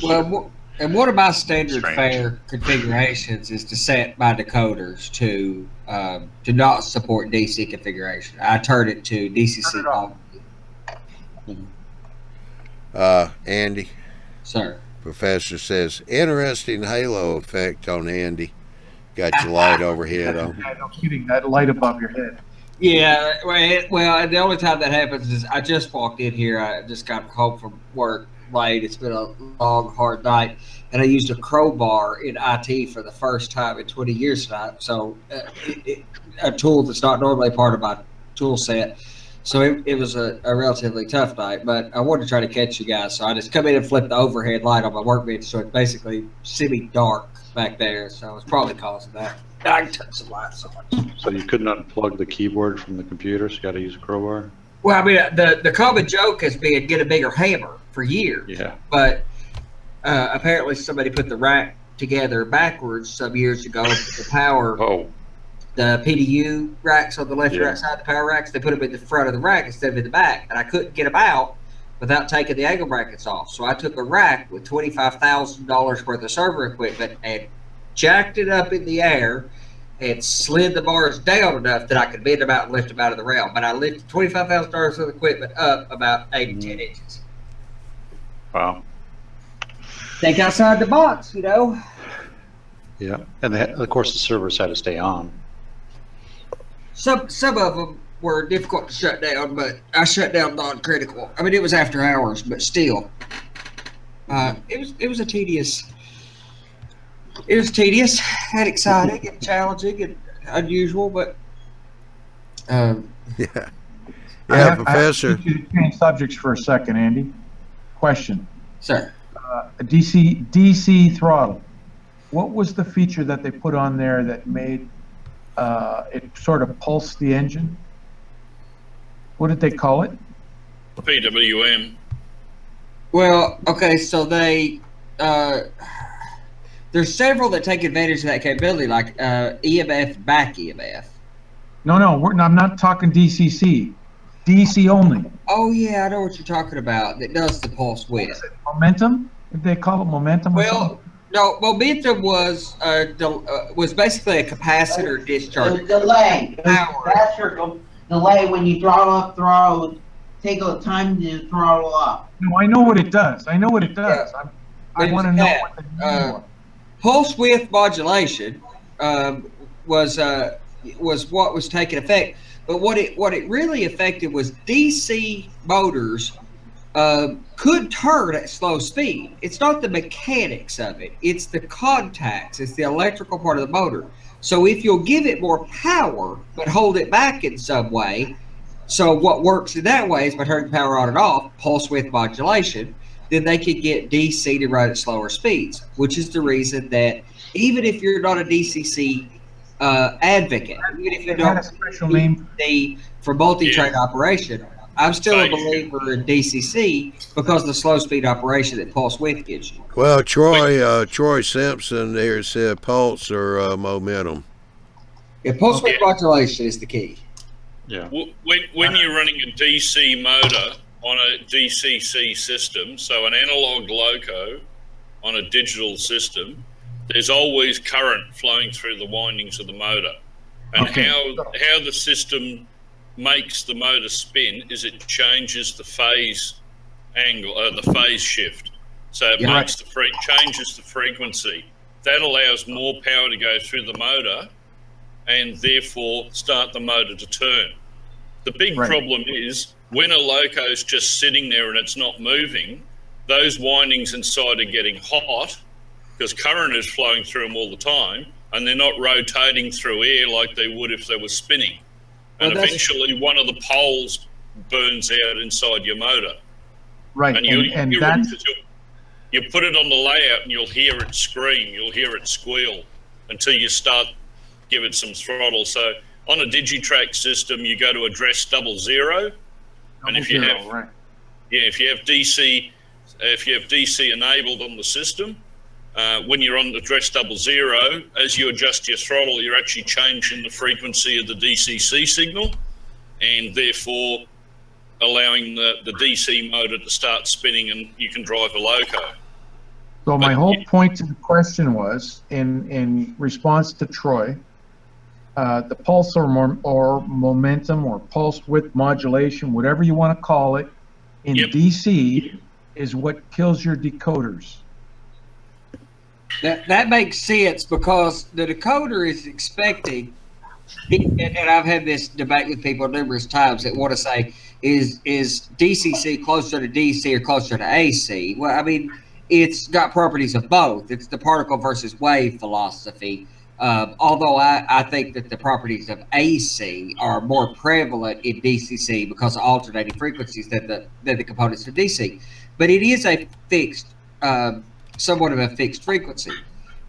Well, and one of my standard Strange. fare configurations is to set my decoders to not support DC configuration. I turn it to DCC off. Andy. Sir. Professor says, interesting halo effect on Andy. Got your light overhead on. Yeah, no kidding. That light above your head. Yeah, well, the only time that happens is I just walked in here. I just got home from work late. It's been a long, hard night, and I used a crowbar in IT for the first time in 20 years tonight. So a tool that's not normally part of my tool set. So it was a relatively tough night, but I wanted to try to catch you guys. So I just come in and flip the overhead light on my workbench, so it's basically semi-dark back there. So it's probably causing that. I can turn some lights on. So you couldn't unplug the keyboard from the computer, so you got to use a crowbar? Well, I mean, the common joke has been get a bigger hammer for years. Yeah. But apparently somebody put the rack together backwards some years ago. The power, the PDU racks on the left and right side, the power racks, they put them in the front of the rack instead of in the back. And I couldn't get them out without taking the angle brackets off. So I took a rack with $25,000 worth of server equipment and jacked it up in the air and slid the bars down enough that I could bend them out and lift them out of the rail. But I lifted $25,000 worth of equipment up about 8 to 10 inches. Wow. Think outside the box, you know? Yeah. And of course, the servers had to stay on. Some of them were difficult to shut down, but I shut down non-critical. I mean, it was after hours, but still, it was a tedious. It was tedious and exciting and challenging and unusual, but Professor. I have to change subjects for a second, Andy. Question, sir. DC throttle. What was the feature that they put on there that made it sort of pulse the engine? What did they call it? PWM. Well, okay, so they there's several that take advantage of that capability, like EMF, back EMF. No, I'm not talking DCC. DC only. Oh yeah, I know what you're talking about. That does the pulse width. Momentum? Did they call it momentum? Well, no, momentum was basically a capacitor discharge. Delay. Capacitor delay when you throttle up, throttle. Take a time to throttle up. No, I know what it does. I know what it does. Yeah. I want to know what the meaning was. Pulse width modulation was what was taking effect, but what it really affected was DC motors could turn at slow speed. It's not the mechanics of it; it's the contacts. It's the electrical part of the motor. So if you'll give it more power but hold it back in some way, so what works in that way is by turning power on and off, pulse width modulation. Then they could get DC to run at slower speeds, which is the reason that even if you're not a DCC advocate, even if you don't DC for multi-train operation, I'm still a believer in DCC because of the slow speed operation that pulse width gives you. Well, Troy Simpson there said pulse or momentum. Yeah, pulse width modulation is the key. Yeah. When you're running a DC motor on a DCC system, so an analog loco on a digital system, there's always current flowing through the windings of the motor. And how the system makes the motor spin is it changes the phase angle, the phase shift. So it changes the frequency. That allows more power to go through the motor and therefore start the motor to turn. The big problem is when a loco's just sitting there and it's not moving, those windings inside are getting hot because current is flowing through them all the time, and they're not rotating through air like they would if they were spinning. And eventually one of the poles burns out inside your motor. Right, and you put it on the layout and you'll hear it scream, you'll hear it squeal until you start give it some throttle. So on a Digitrack system, you go to address 00. And if you have, if you have DC enabled on the system, when you're on address 00, as you adjust your throttle, you're actually changing the frequency of the DCC signal, and therefore allowing the DC motor to start spinning, and you can drive a loco. So my whole point to the question was, in response to Troy, the pulse or momentum or pulse width modulation, whatever you want to call it, in DC is what kills your decoders. That makes sense because the decoder is expecting, and I've had this debate with people numerous times that want to say, is DCC closer to DC or closer to AC? Well, I mean, it's got properties of both. It's the particle versus wave philosophy. Although I think that the properties of AC are more prevalent in DCC because of alternating frequencies than the components of DC. But it is a fixed, somewhat of a fixed frequency.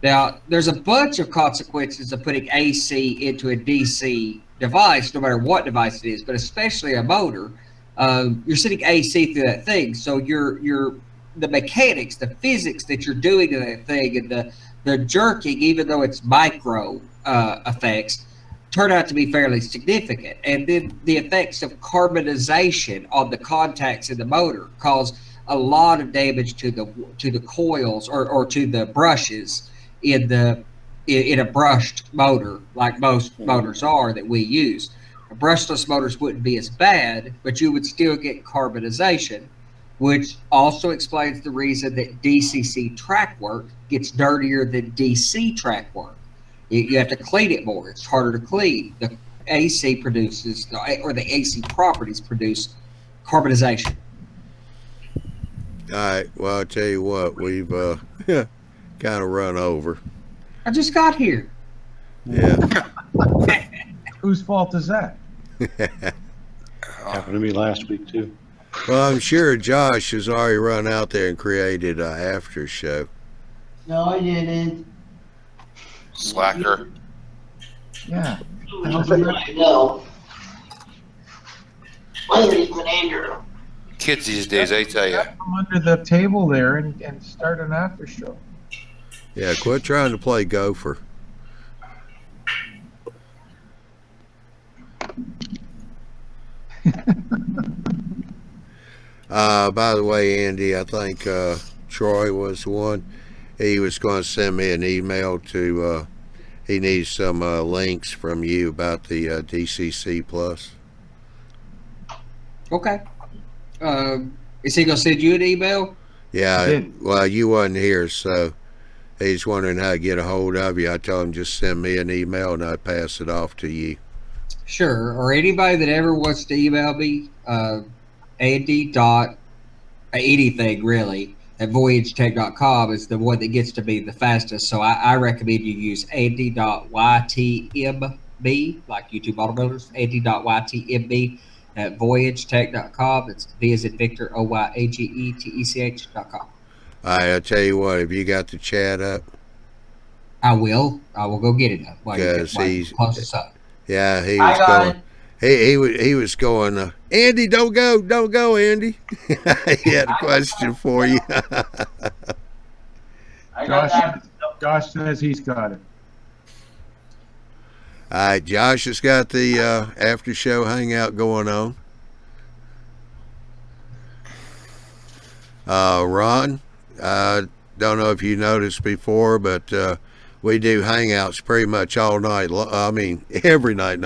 Now, there's a bunch of consequences of putting AC into a DC device, no matter what device it is, but especially a motor. You're sending AC through that thing, so the mechanics, the physics that you're doing to that thing, and the jerking, even though it's micro effects, turn out to be fairly significant. And then the effects of carbonization on the contacts in the motor cause a lot of damage to the coils or to the brushes in a brushed motor, like most motors are that we use. Brushless motors wouldn't be as bad, but you would still get carbonization, which also explains the reason that DCC track work gets dirtier than DC track work. You have to clean it more. It's harder to clean. The AC produces, or the AC properties produce carbonization. All right. Well, I'll tell you what, we've kind of run over. I just got here. Yeah. Whose fault is that? Happened to me last week, too. Well, I'm sure Josh has already run out there and created an after show. No, I didn't. Slacker. Yeah. No. Ladies and Andrew. Kids these days, I tell you. Come under the table there and start an after show. Yeah, quit trying to play gopher. By the way, Andy, I think Troy was the one. He was going to send me an email to. He needs some links from you about the DCC Plus. Okay. Is he gonna send you an email? Yeah. Well, you wasn't here, so he's wondering how to get a hold of you. I told him just send me an email and I'd pass it off to you. Sure. Or anybody that ever wants to email me, Andy anything really at voyagetech.com is the one that gets to be the fastest. So I recommend you use Andy.ytmb, like YouTube Model Builders, Andy.ytmb at voyagetech.com. It's V as in Victor, OYAGETECH.com. All right, I'll tell you what, have you got the chat up? I will go get it up. Because he's close this up. Yeah, he was going. He was going. Andy, don't go, Andy. He had a question for you. Josh says he's got it. All right, Josh has got the after show hangout going on. Ron, I don't know if you noticed before, but we do hangouts pretty much all night. I mean, every night.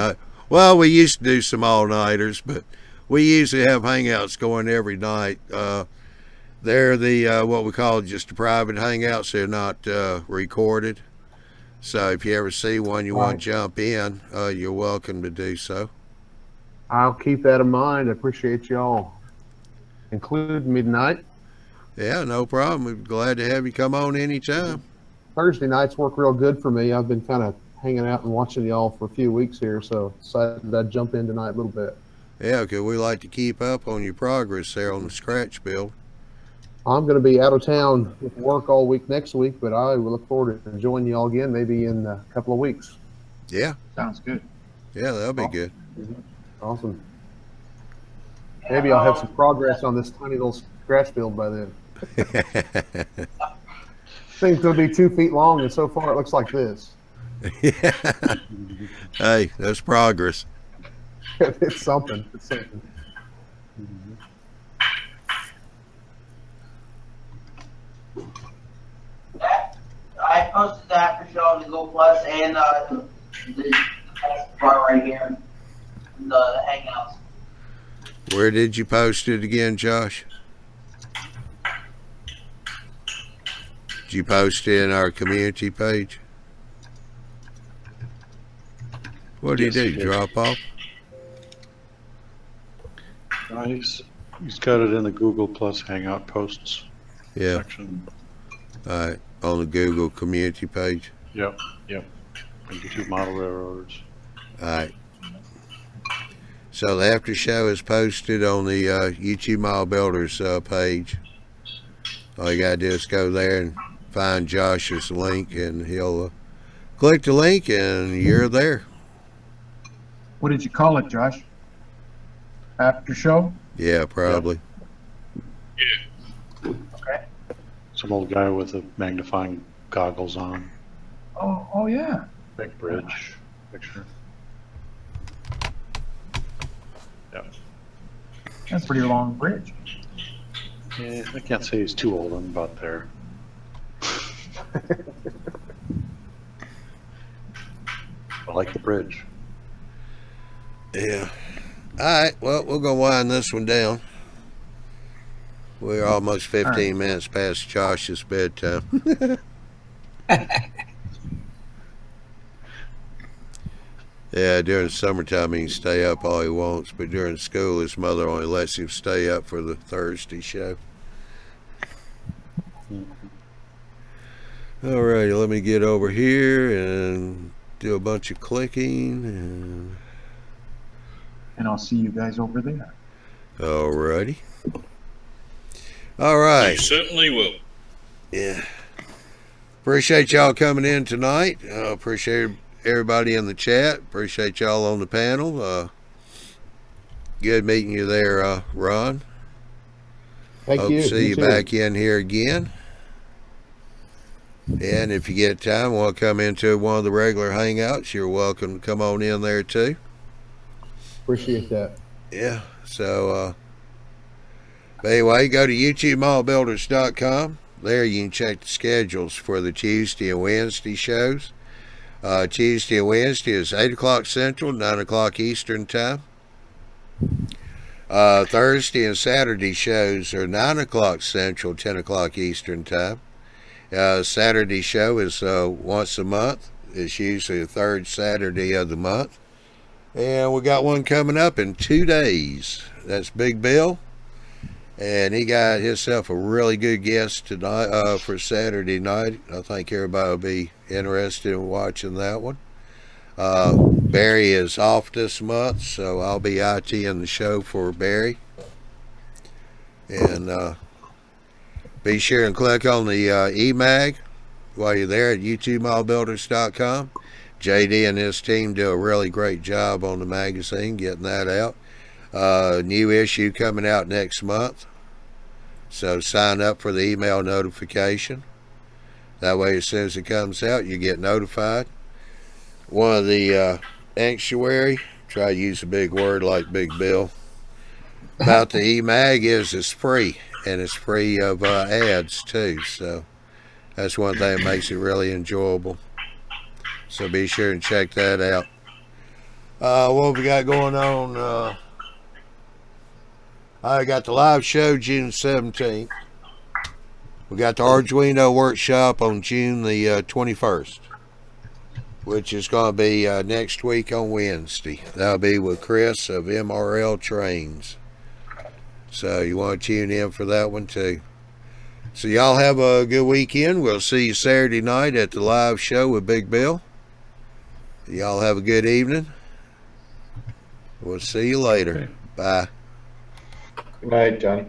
Well, we used to do some all-nighters, but we usually have hangouts going every night. They're the what we call just the private hangouts. They're not recorded. So if you ever see one you want to jump in, you're welcome to do so. I'll keep that in mind. I appreciate y'all including me tonight. Yeah, no problem. We're glad to have you come on anytime. Thursday nights work real good for me. I've been kind of hanging out and watching y'all for a few weeks here, so decided I'd jump in tonight a little bit. Yeah, because we like to keep up on your progress there on the scratch build. I'm going to be out of town with work all week next week, but I will look forward to joining y'all again maybe in a couple of weeks. Yeah. Sounds good. Yeah, that'll be good. Awesome. Maybe I'll have some progress on this tiny little scratch build by then. Thing's going to be 2 feet long, and so far it looks like this. Yeah. Hey, that's progress. It's something. It's something. I posted that for show on the Go Plus and the bar right here, the Hangouts. Where did you post it again, Josh? Did you post it in our community page? What did he do? Drop off? He's got it in the Google Plus Hangout posts section. All right, on the Google community page. Yep. And YouTube Model Railroaders. All right. So the after show is posted on the YouTube Model Builders page. All you gotta do is go there and find Josh's link, and he'll click the link, and you're there. What did you call it, Josh? After show? Yeah, probably. Yeah. Okay. Some old guy with a magnifying goggles on. Oh yeah. Big bridge picture. Yeah. That's a pretty long bridge. Yeah, I can't say he's too old. I'm about there. I like the bridge. Yeah. All right. Well, we're gonna wind this one down. We're almost 15 minutes past Josh's bedtime. Yeah, during summertime he can stay up all he wants, but during school his mother only lets him stay up for the Thursday show. Alrighty, let me get over here and do a bunch of clicking, and I'll see you guys over there. Alrighty. All right. You certainly will. Yeah. Appreciate y'all coming in tonight. Appreciate everybody in the chat. Appreciate y'all on the panel. Good meeting you there, Ron. Thank Hope you. to see you too. back in here again. And if you get time, want to come into one of the regular hangouts, you're welcome to come on in there too. Appreciate that. Yeah. So, but anyway, go to YouTubeModelBuilders.com. There you can check the schedules for the Tuesday and Wednesday shows. Tuesday and Wednesday is 8 o'clock Central, 9 o'clock Eastern Time. Thursday and Saturday shows are 9 o'clock Central, 10 o'clock Eastern Time. Saturday show is once a month. It's usually the third Saturday of the month. And we got one coming up in 2 days. That's Big Bill. And he got himself a really good guest tonight for Saturday night. I think everybody will be interested in watching that one. Barry is off this month, so I'll be ITing the show for Barry. And be sure and click on the eMag while you're there at YouTubeModelBuilders.com. JD and his team do a really great job on the magazine, getting that out. New issue coming out next month, so sign up for the email notification. That way as soon as it comes out you get notified. One of the sanctuary, try to use a big word like Big Bill, about the eMag is it's free, and it's free of ads too, so that's one thing that makes it really enjoyable. So be sure and check that out. What have we got going on? I got the live show June 17th. We got the Arduino workshop on June the 21st, which is going to be next week on Wednesday. That'll be with Chris of MRL Trains. So you want to tune in for that one too. So y'all have a good weekend. We'll see you Saturday night at the live show with Big Bill. Y'all have a good evening. We'll see you later. Bye. Good night, Johnny.